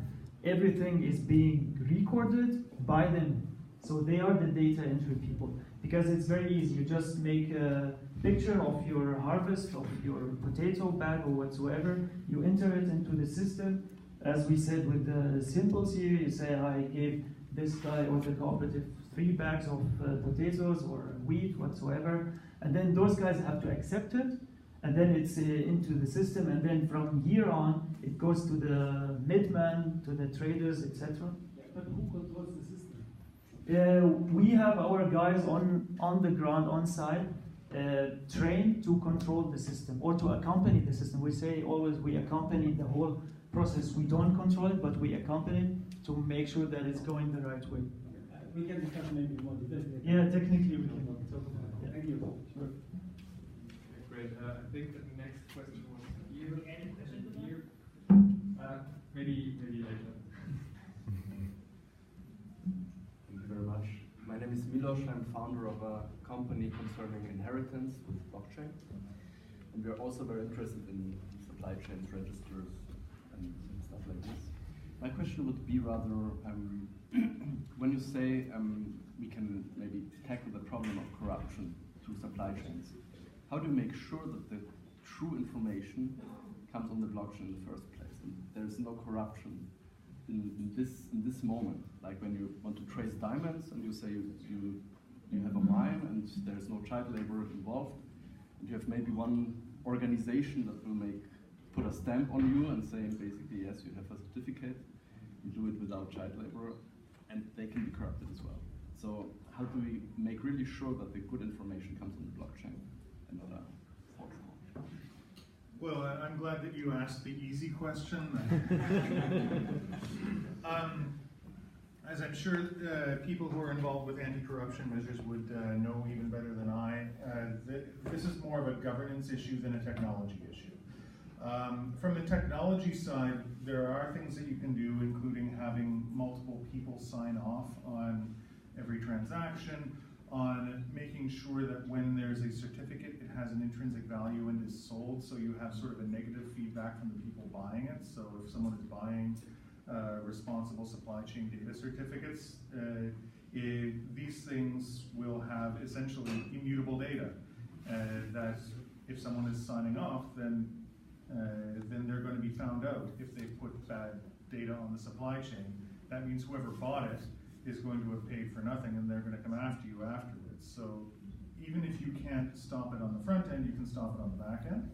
Everything is being recorded by them. So they are the data entry people. Because it's very easy. You just make a picture of your harvest, of your potato bag or whatsoever. You enter it into the system. As we said with the symbols here, you say I gave this guy or the cooperative 3 bags of potatoes or wheat, whatsoever. And then those guys have to accept it. And then it's into the system. And then from here on, it goes to the midman, to the traders, etc. But who controls the system? We have our guys on the ground, on site, trained to control the system or to accompany the system. We say always we accompany the whole process we don't control it, but we accompany it to make sure that it's going the right way. We can discuss maybe more details. Yeah, technically we can talk about it. Yeah. Thank you. Sure. Great. I think that the next question was here. Any question Here. Maybe later. Thank you very much. My name is Milos. I'm founder of a company concerning inheritance with blockchain. And we are also very interested in supply chains, registers, and stuff like this. My question would be rather, when you say we can maybe tackle the problem of corruption through supply chains, how do you make sure that the true information comes on the blockchain in the first place? And there is no corruption in this moment, like when you want to trace diamonds and you say you have a mine and there's no child labor involved, and you have maybe one organization that will put a stamp on you and saying basically yes, you have a certificate, you do it without child labor, and they can be corrupted as well. So how do we make really sure that the good information comes on the blockchain and not a false one? Well, I'm glad that you asked the easy question. As I'm sure people who are involved with anti-corruption measures would know even better than I, this is more of a governance issue than a technology issue. From the technology side, there are things that you can do, including having multiple people sign off on every transaction, on making sure that when there's a certificate, it has an intrinsic value and is sold, so you have sort of a negative feedback from the people buying it. So if someone is buying responsible supply chain data certificates, these things will have essentially immutable data. That if someone is signing off, then they're going to be found out if they put bad data on the supply chain. That means whoever bought it is going to have paid for nothing, and they're going to come after you afterwards. So even if you can't stop it on the front end, you can stop it on the back end.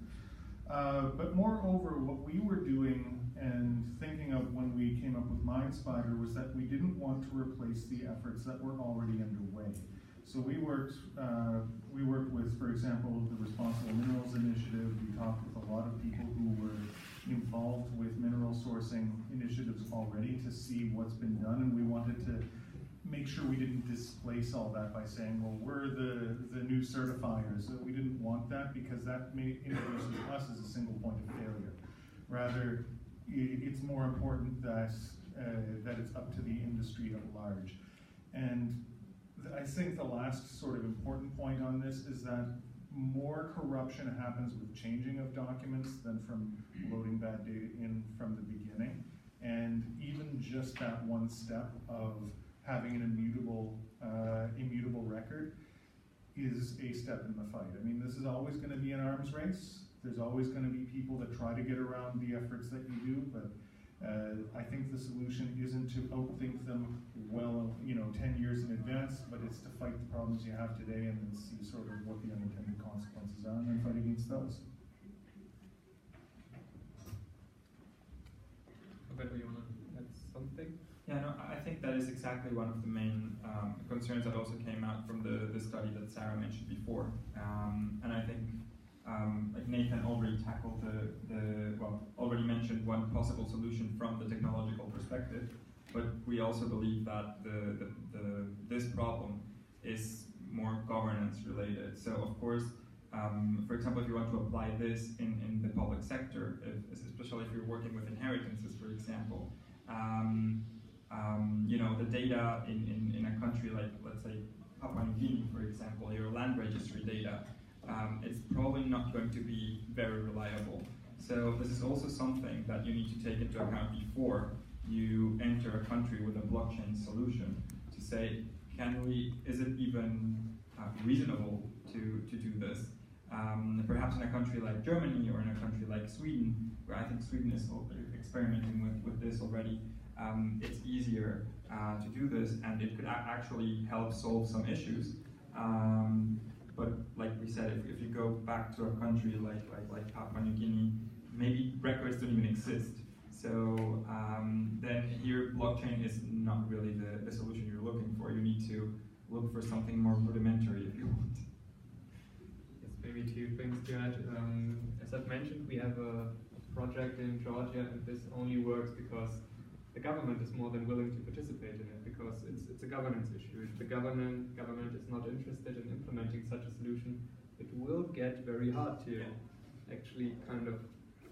But moreover, what we were doing and thinking of when we came up with Minespider was that we didn't want to replace the efforts that were already underway. So we worked with, for example, the Responsible Minerals Initiative. We talked with a lot of people who were involved with mineral sourcing initiatives already to see what's been done, and we wanted to make sure we didn't displace all that by saying, well, we're the new certifiers. So we didn't want that because that introduces us as a single point of failure. Rather, it's more important that it's up to the industry at large. And I think the last sort of important point on this is that more corruption happens with changing of documents than from loading bad data in from the beginning. And even just that one step of having an immutable record is a step in the fight. I mean, this is always going to be an arms race. There's always going to be people that try to get around the efforts that you do, but I think the solution isn't to outthink them 10 years in advance, but it's to fight the problems you have today and then see sort of what the unintended consequences are and then fight against those. Roberto, you want to add something? Yeah, no, I think that is exactly one of the main concerns that also came out from the study that Sarah mentioned before. And I think like Nathan already tackled already mentioned one possible solution from the technological perspective, but we also believe that this problem is more governance related. So of course, for example, if you want to apply this in the public sector, especially if you're working with inheritances, for example, the data in a country like, let's say, Papua New Guinea, for example, your land registry data, it's probably not going to be very reliable. So this is also something that you need to take into account before you enter a country with a blockchain solution to say, is it even reasonable to do this? Perhaps in a country like Germany or in a country like Sweden, where I think Sweden is experimenting with this already, it's easier to do this, and it could actually help solve some issues. But like we said, if you go back to a country like Papua New Guinea, maybe records don't even exist. So then here, blockchain is not really the solution you're looking for. You need to look for something more rudimentary if you want. Yes, maybe two things to add. As I've mentioned, we have a project in Georgia, and this only works because the government is more than willing to participate in it, because it's a governance issue. If the government is not interested in implementing such a solution, it will get very hard to actually kind of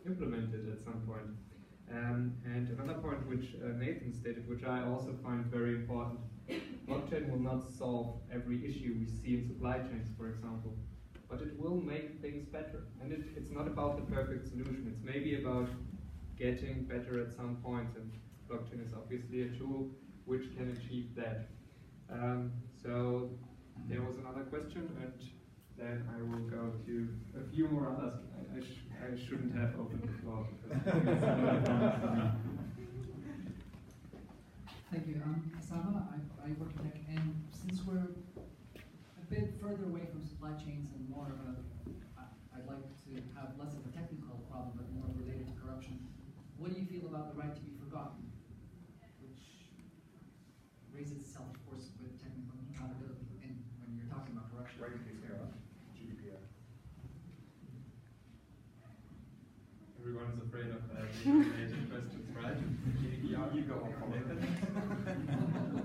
implement it at some point. And another point which Nathan stated, which I also find very important, blockchain will not solve every issue we see in supply chains, for example, but it will make things better. And it's not about the perfect solution, it's maybe about getting better at some points, and blockchain is obviously a tool which can achieve that. So there was another question, and then I will go to a few more others. I shouldn't have opened the floor. Thank you. Sava, I work in tech, and since we're a bit further away from supply chains and more of a, I'd like to have less of a technical problem, but more related to corruption. What do you feel about the right to be forgotten, which raises itself, of course, with technical accountability, and when you're talking about corruption? Right to be forgotten. GDPR. Everyone is afraid of related questions, right? GDPR, you go on.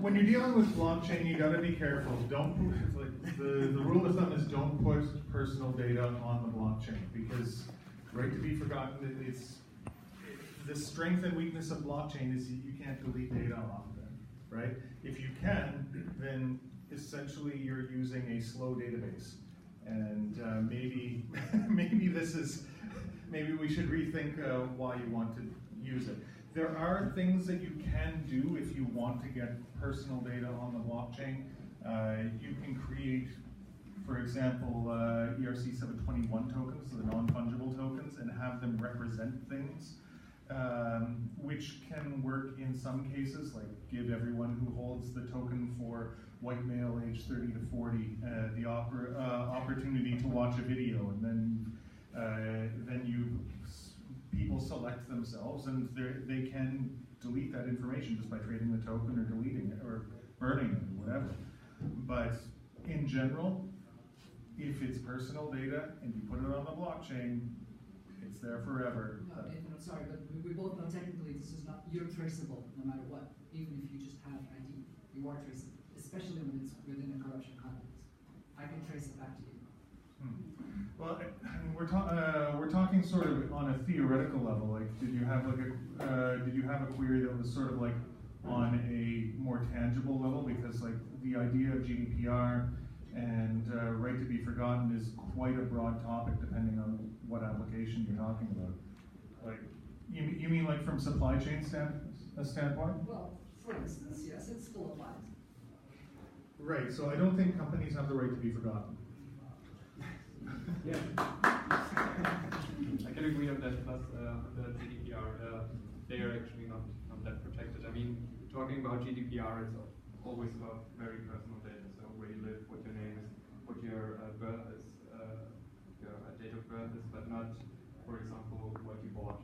When you're dealing with blockchain, you got to be careful. Don't like the rule of thumb is don't put personal data on the blockchain, because right to be forgotten. It's the strength and weakness of blockchain is you can't delete data off of it, right? If you can, then essentially you're using a slow database, and maybe maybe we should rethink why you want to use it. There are things that you can do if you want to get personal data on the blockchain. You can create, for example, ERC 721 tokens, so the non-fungible tokens, and have them represent things, which can work in some cases, like give everyone who holds the token for white male age 30 to 40 the opportunity to watch a video, and then people select themselves, and they can delete that information just by trading the token or deleting it or burning it or whatever. But in general, if it's personal data and you put it on the blockchain, it's there forever. No, Nathan, I'm sorry, but we both know technically this is not, you're traceable no matter what. Even if you just have ID, you are traceable, especially when it's within a corruption context. I can trace it back to you. Well, I mean, we're talking sort of on a theoretical level. Like, did you have a query that was sort of like on a more tangible level? Because like the idea of GDPR and right to be forgotten is quite a broad topic depending on what application you're talking about. Like, you mean like from supply chain standpoint? Well, for instance, yes, it still applies. Right. So I don't think companies have the right to be forgotten. Yeah, I can agree on that. Plus, the GDPR, they are actually not that protected. I mean, talking about GDPR, it's always about very personal data. So where you live, what your name is, what your birth is, your date of birth is, but not, for example, what you bought.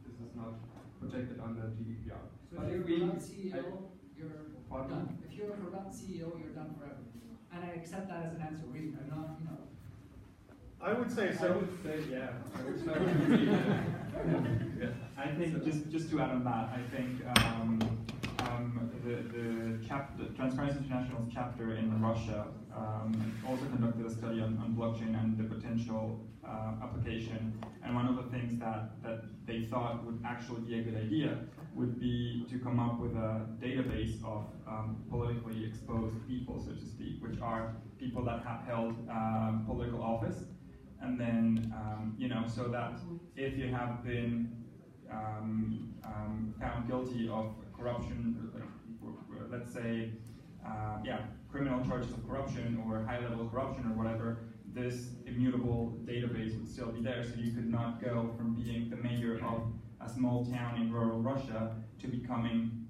This is not protected under GDPR. So if you're a forgotten CEO, you're done. If you're a forgotten CEO, you're done forever. And I accept that as an answer. Really, I'm not, you know. I would say so. I would say, yeah. I think just to add on that, I think the Transparency International's chapter in Russia also conducted a study on blockchain and the potential application. And one of the things that they thought would actually be a good idea would be to come up with a database of politically exposed people, so to speak, which are people that have held political office. And then, so that if you have been found guilty of corruption, let's say, criminal charges of corruption or high-level corruption or whatever, this immutable database would still be there, so you could not go from being the mayor of a small town in rural Russia to becoming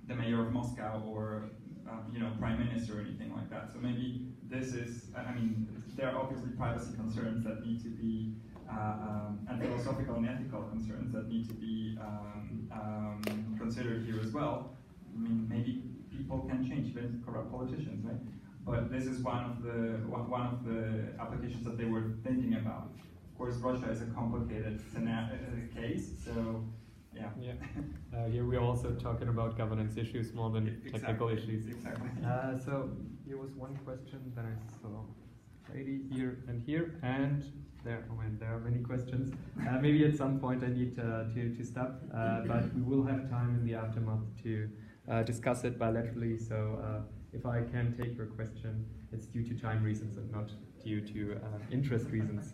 the mayor of Moscow or prime minister or anything like that. So maybe this is, I mean, there are obviously privacy concerns that need to be, and philosophical and ethical concerns that need to be considered here as well. I mean, maybe people can change, even corrupt politicians, right? But this is one of the applications that they were thinking about. course, Russia is a complicated case, so yeah. Here we are also talking about governance issues more than technical issues. Exactly. So here was one question that I saw, lady here and here, and there. Oh man, there are many questions. Maybe at some point I need to stop, but we will have time in the aftermath to discuss it bilaterally. So if I can take your question, it's due to time reasons and not due to interest reasons.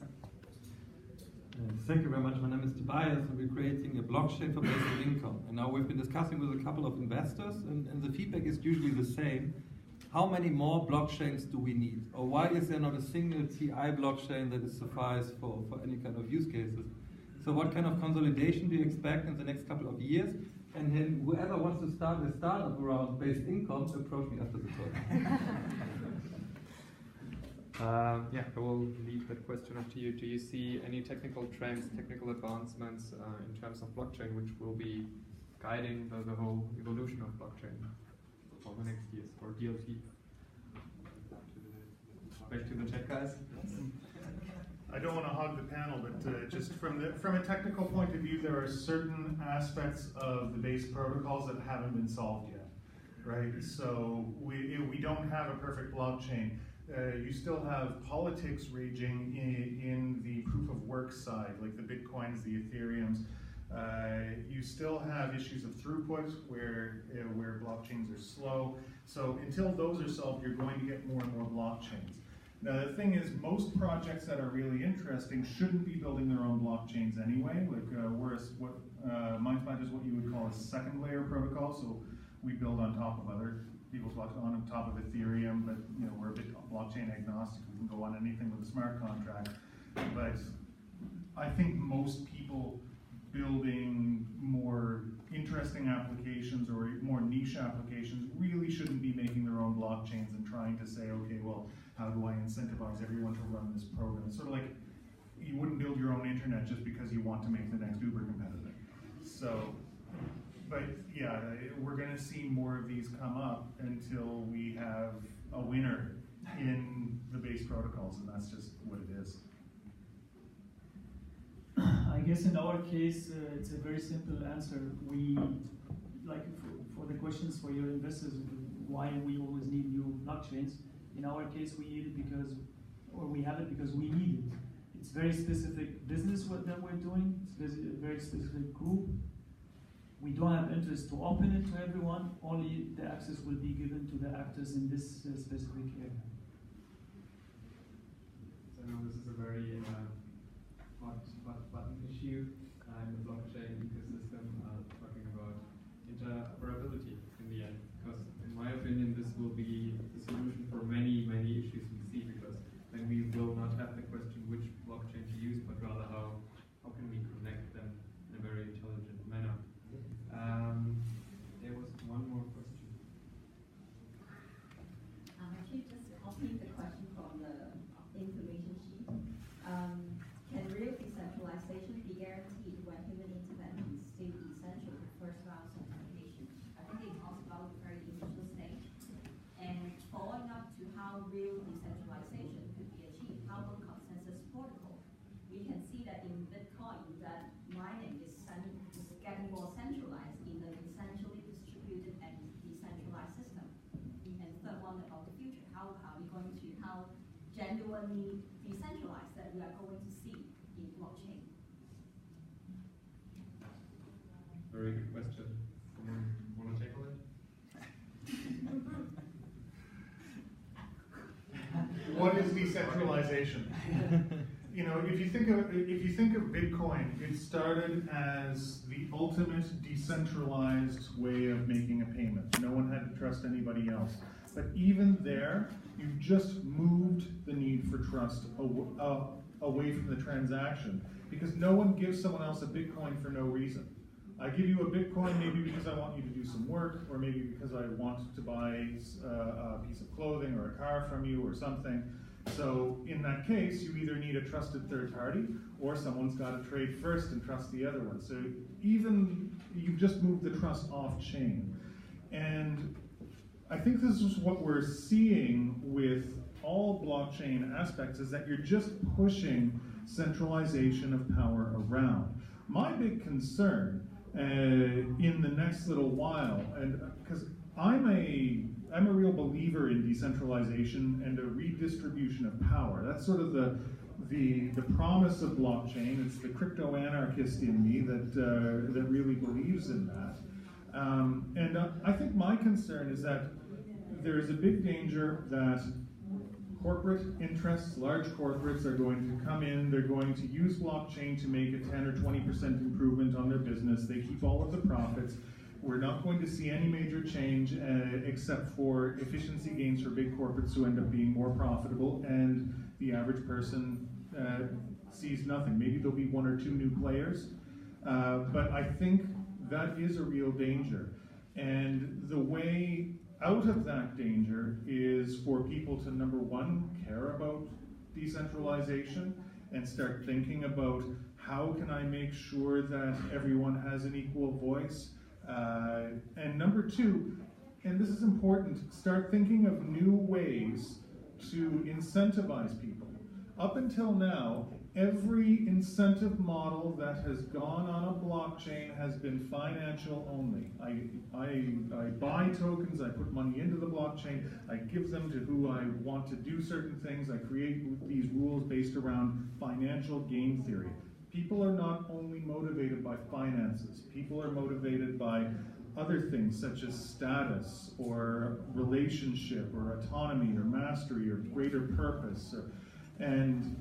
Thank you very much. My name is Tobias, and we're creating a blockchain for passive income. And now we've been discussing with a couple of investors, and the feedback is usually the same. How many more blockchains do we need? Or why is there not a single TI blockchain that is suffice for any kind of use cases? So what kind of consolidation do you expect in the next couple of years? And then whoever wants to start a startup around basic income, approach me after the talk. Yeah, I will leave that question up to you. Do you see any technical trends, technical advancements in terms of blockchain which will be guiding the whole evolution of blockchain for the next years, for DLT? Back to the tech guys. I don't want to hog the panel, but just from a technical point of view, there are certain aspects of the base protocols that haven't been solved yet, right? So we don't have a perfect blockchain. You still have politics raging in the proof of work side, like the Bitcoins, the Ethereums. You still have issues of throughput where blockchains are slow. So until those are solved, you're going to get more and more blockchains. Now the thing is, most projects that are really interesting shouldn't be building their own blockchains anyway. Like Minespider is what you would call a second layer protocol. So we build on top of other people's blockchain, on top of Ethereum, but we're a bit blockchain agnostic. We can go on anything with a smart contract. But I think most people building more interesting applications or more niche applications really shouldn't be making their own blockchains and trying to say, okay, well, how do I incentivize everyone to run this program? It's sort of like you wouldn't build your own internet just because you want to make the next Uber competitive. So, but yeah, we're going to see more of these come up until we have a winner in the base protocols, and that's just what it is. I guess in our case, it's a very simple answer. We, like for the questions for your investors, why we always need new blockchains. In our case, we need it because, or we have it because we need it. It's very specific business that we're doing. It's a very specific group. We don't have interest to open it to everyone. Only the access will be given to the actors in this specific area. So I know this is a very hot button issue in the blockchain ecosystem, talking about interoperability in the end. Because in my opinion, this will be the solution for many, many issues we see, because then we will not have the question which blockchain to use, but rather how can we connect them in a very intelligent manner. There was one more question. Actually, just copying the question from the information sheet. Can real decentralization be guaranteed when human intervention is still essential to first round certification? I think it talks about the very initial stage. And following up to how real decentralization could be achieved, how about consensus protocol? We can see that in Bitcoin, that mining is getting more centralized in an essentially distributed and decentralized system. And third one about the future, how are we going to, how genuinely decentralized that we are going to see in blockchain? Very good question. Someone want to tackle it? What is decentralization? If you think of Bitcoin, it started as the ultimate decentralized way of making a payment. No one had to trust anybody else. But even there, you've just moved the need for trust away from the transaction, because no one gives someone else a Bitcoin for no reason. I give you a Bitcoin maybe because I want you to do some work, or maybe because I want to buy a piece of clothing or a car from you or something. So in that case, you either need a trusted third party, or someone's got to trade first and trust the other one. So even you've just moved the trust off chain. And I think this is what we're seeing with all blockchain aspects, is that you're just pushing centralization of power around. My big concern in the next little while, and because I'm a real believer in decentralization and a redistribution of power. That's sort of the promise of blockchain. It's the crypto-anarchist in me that really believes in that. And I think my concern is that there is a big danger that corporate interests, large corporates, are going to come in, they're going to use blockchain to make a 10 or 20% improvement on their business. They keep all of the profits. We're not going to see any major change except for efficiency gains for big corporates who end up being more profitable, and the average person sees nothing. Maybe there'll be one or two new players, but I think that is a real danger. And the way out of that danger is for people to, number one, care about decentralization and start thinking about how can I make sure that everyone has an equal voice. And number two, and this is important, start thinking of new ways to incentivize people. Up until now, every incentive model that has gone on a blockchain has been financial only. I buy tokens, I put money into the blockchain, I give them to who I want to do certain things, I create these rules based around financial game theory. People are not only motivated by finances, people are motivated by other things such as status or relationship or autonomy or mastery or greater purpose. And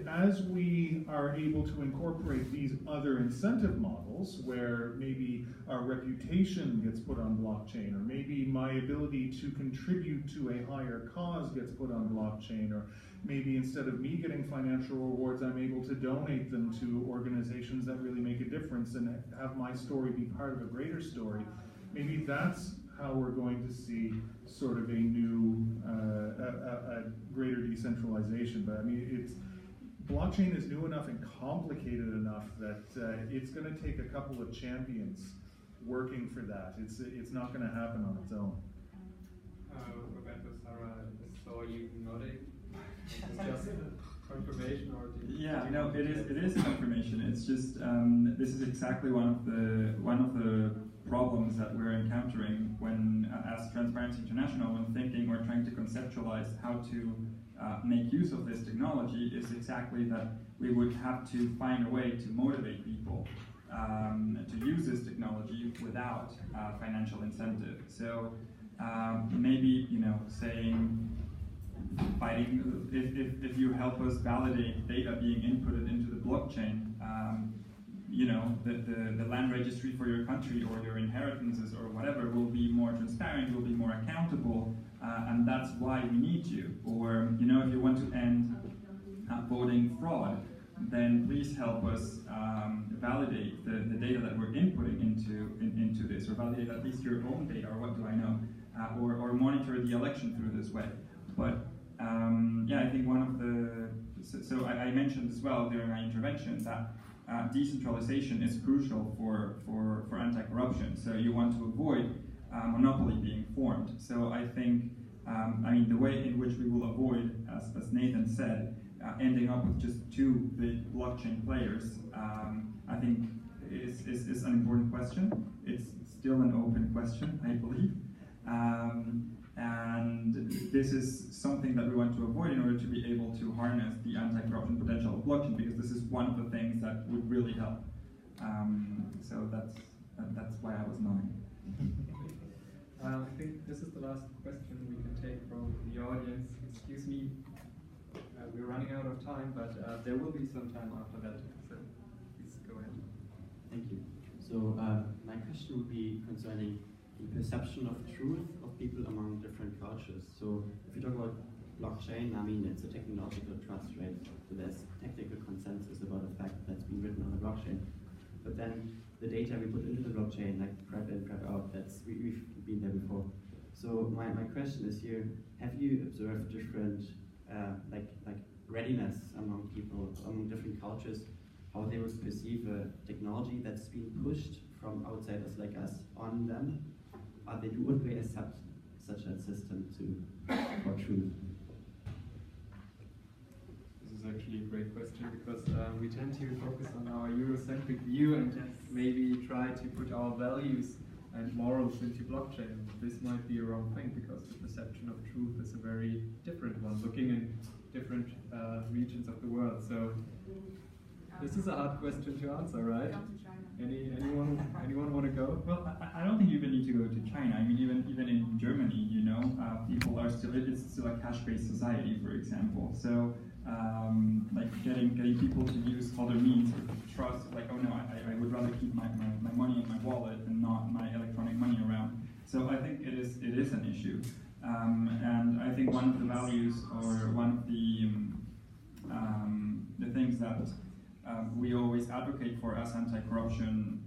as we are able to incorporate these other incentive models, where maybe our reputation gets put on blockchain, or maybe my ability to contribute to a higher cause gets put on blockchain, or maybe instead of me getting financial rewards, I'm able to donate them to organizations that really make a difference and have my story be part of a greater story, maybe that's how we're going to see sort of a new, a greater decentralization. But I mean, blockchain is new enough and complicated enough that it's going to take a couple of champions working for that. It's not going to happen on its own. Roberto, Sarah, so you nodding? Is it just confirmation, or yeah, no, it is confirmation. It's just this is exactly one of the problems that we're encountering when, as Transparency International, when thinking or trying to conceptualize how to make use of this technology, is exactly that we would have to find a way to motivate people to use this technology without financial incentive. So maybe, saying, if you help us validate data being inputted into the blockchain, the land registry for your country or your inheritances or whatever will be more transparent, will be more accountable, and that's why we need you. Or, if you want to end voting fraud, then please help us validate the data that we're inputting into this, or validate at least your own data, or what do I know, or monitor the election through this way. But I think one of the, so I mentioned as well during my intervention that decentralization is crucial for anti-corruption. So you want to avoid monopoly being formed. So I think, the way in which we will avoid, as Nathan said, ending up with just two big blockchain players, I think is an important question. It's still an open question, I believe. And this is something that we want to avoid in order to be able to harness the anti-corruption potential of blockchain, because this is one of the things that would really help. So that's why I was nodding. I think this is the last question we can take from the audience. Excuse me, we're running out of time, but there will be some time after that. So please go ahead. Thank you. So my question would be concerning the perception of truth of people among different cultures. So if you talk about blockchain, it's a technological trust, right? So there's technical consensus about the fact that's been written on the blockchain. But then the data we put into the blockchain, like prep in, prep out, we've been there before. So my question is here: have you observed different like readiness among people, among different cultures, how they would perceive a technology that's being pushed from outsiders like us on them? Would they accept such a system for truth? This is actually a great because we tend to focus on our Eurocentric view and maybe try to put our values and morals into blockchain. This might be a wrong thing because the perception of truth is a very different one, looking in different regions of the world. So this is a hard question to answer, right? Anyone want to go? Well, I don't think you even need to go to China. I mean, even in Germany, you know, people are still, it's still a cash-based society, for example. So, like getting people to use other means of trust, like, oh no, I would rather keep my money in my wallet and not my electronic money around. So I think it is an issue. And I think one of the values, or one of the things that we always advocate for as anti-corruption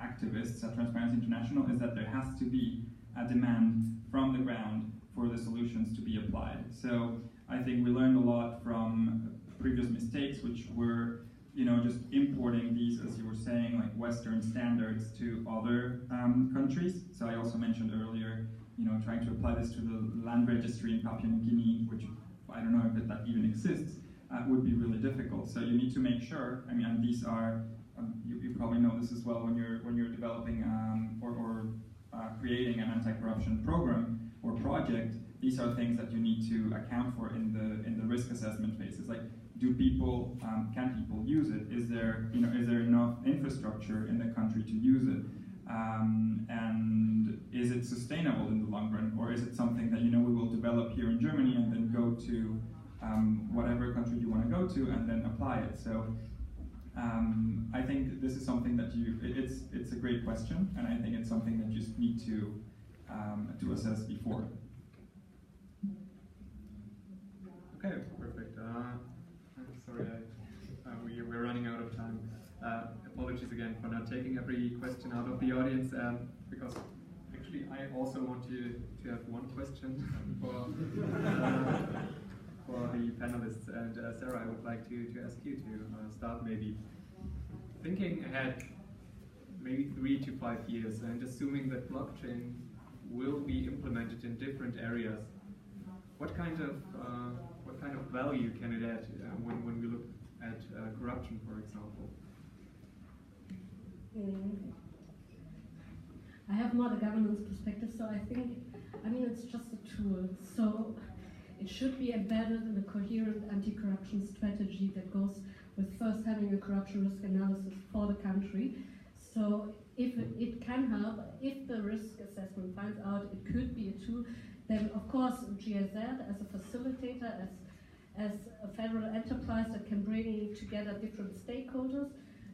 activists at Transparency International is that there has to be a demand from the ground for the solutions to be applied. So I think we learned a lot from previous mistakes, which were, you know, just importing these, as you were saying, like Western standards to other countries. So I also mentioned earlier, you know, trying to apply this to the land registry in Papua New Guinea, which I don't know if that even exists. Would be really difficult. So you need to make sure. I mean, and these are you probably know this as well when you're developing or creating an anti-corruption program or project. These are things that you need to account for in the risk assessment phases. Like, do people can people use it? Is there enough infrastructure in the country to use it? And is it sustainable in the long run, or is it something that, you know, we will develop here in Germany and then go to whatever country you want to go to and then apply it. So I think this is something that it's a great question, and I think it's something that you just need to assess before. Okay, perfect. Sorry, we're running out of time. Apologies again for not taking every question out of the audience, because actually I also want to have one question for the panelists. And Sarah, I would like to ask you to start maybe thinking ahead, maybe 3 to 5 years, and assuming that blockchain will be implemented in different areas. What kind of value can it add when we look at corruption, for example? I have more the governance perspective, so I think, it's just a tool. So it should be embedded in a coherent anti-corruption strategy that goes with first having a corruption risk analysis for the country. So if it can help, if the risk assessment finds out it could be a tool, then of course GIZ as a facilitator, as a federal enterprise that can bring together different stakeholders,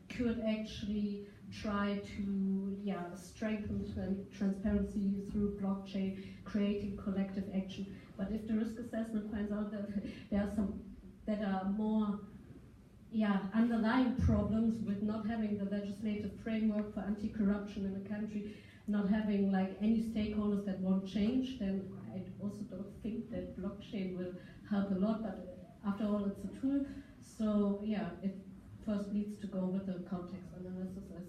could actually try to strengthen transparency through blockchain, creating collective action. But if the risk assessment finds out that there are some that are more underlying problems with not having the legislative framework for anti-corruption in the country, not having like any stakeholders that won't change, then I also don't think that blockchain will help a lot. But after all, it's a tool. So it first needs to go with the context analysis, as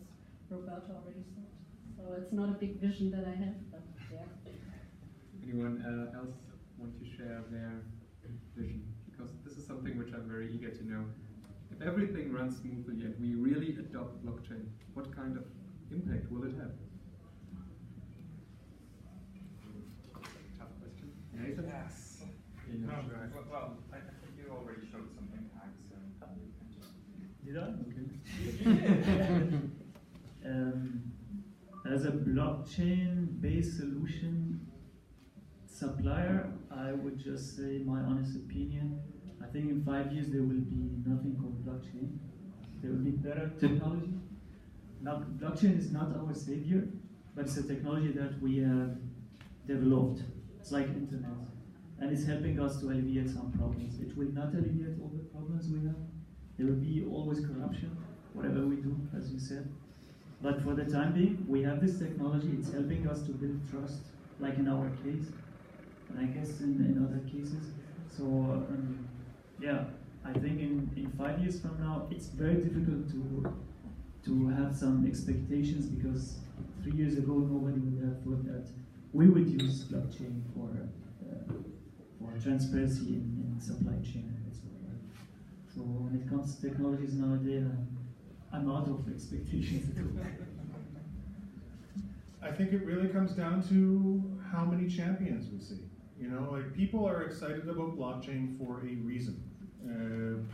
Roberto already said. So it's not a big vision that I have, but Anyone else want to share their vision? Because this is something which I'm very eager to know. If everything runs smoothly and we really adopt blockchain, what kind of impact will it have? Tough question. Nathan? Yes. Well, I think you already showed some impacts. Did I? Okay. As a blockchain-based solution supplier, I would just say my honest opinion. I think in 5 years there will be nothing called blockchain. There will be better technology. Now, blockchain is not our savior, but it's a technology that we have developed. It's like internet, and it's helping us to alleviate some problems. It will not alleviate all the problems we have. There will be always corruption, whatever we do, as you said. But for the time being, we have this technology. It's helping us to build trust, like in our case, and I guess in other cases. So I think in 5 years from now, it's very difficult to have some expectations, because 3 years ago nobody would have thought that we would use blockchain for transparency in supply chain and so on. So when it comes to technologies nowadays, I'm out of expectations at all. I think it really comes down to how many champions we see. You know, like people are excited about blockchain for a reason.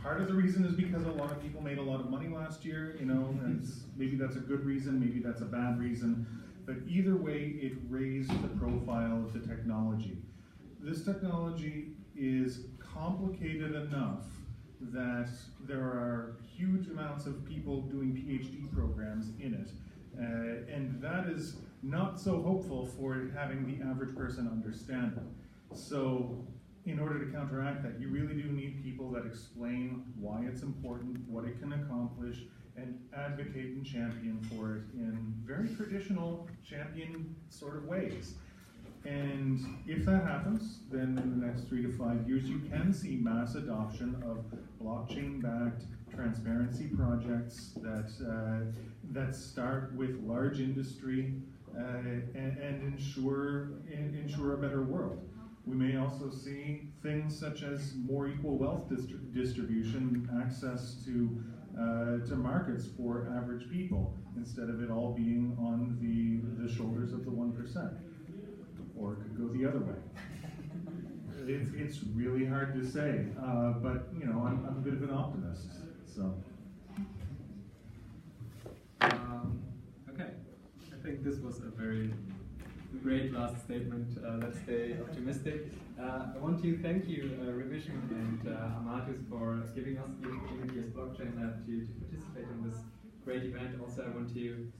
Part of the reason is because a lot of people made a lot of money last year, you know, and maybe that's a good reason, maybe that's a bad reason, but either way, it raised the profile of the technology. This technology is complicated enough that there are huge amounts of people doing PhD programs in it, and that is not so hopeful for having the average person understand it. So in order to counteract that, you really do need people that explain why it's important, what it can accomplish, and advocate and champion for it in very traditional champion sort of ways. And if that happens, then in the next 3 to 5 years, you can see mass adoption of blockchain-backed transparency projects that start with large industry and ensure a better world. We may also see things such as more equal wealth distribution, access to markets for average people, instead of it all being on the shoulders of the 1%. Or it could go the other way. It's really hard to say, but you know, I'm a bit of an optimist. So. Okay, I think this was a very great last statement. Let's stay optimistic. I want to thank you, Revision and Amadeus, for giving us the opportunity as Blockchain Lab to participate in this great event. Also, I want to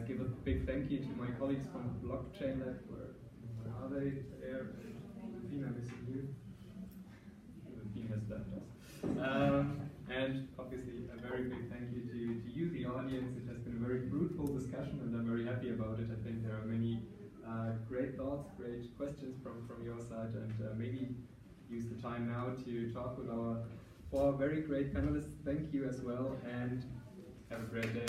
give a big thank you to my colleagues from Blockchain Lab. Where are they? There. Fina, missing you. Fina has left us. And obviously, a very big thank you to you, the audience. It has been a very fruitful discussion, and I'm very happy about it. I think there are many great thoughts, great questions from your side, and maybe use the time now to talk with our 4 very great panelists. Thank you as well, and have a great day.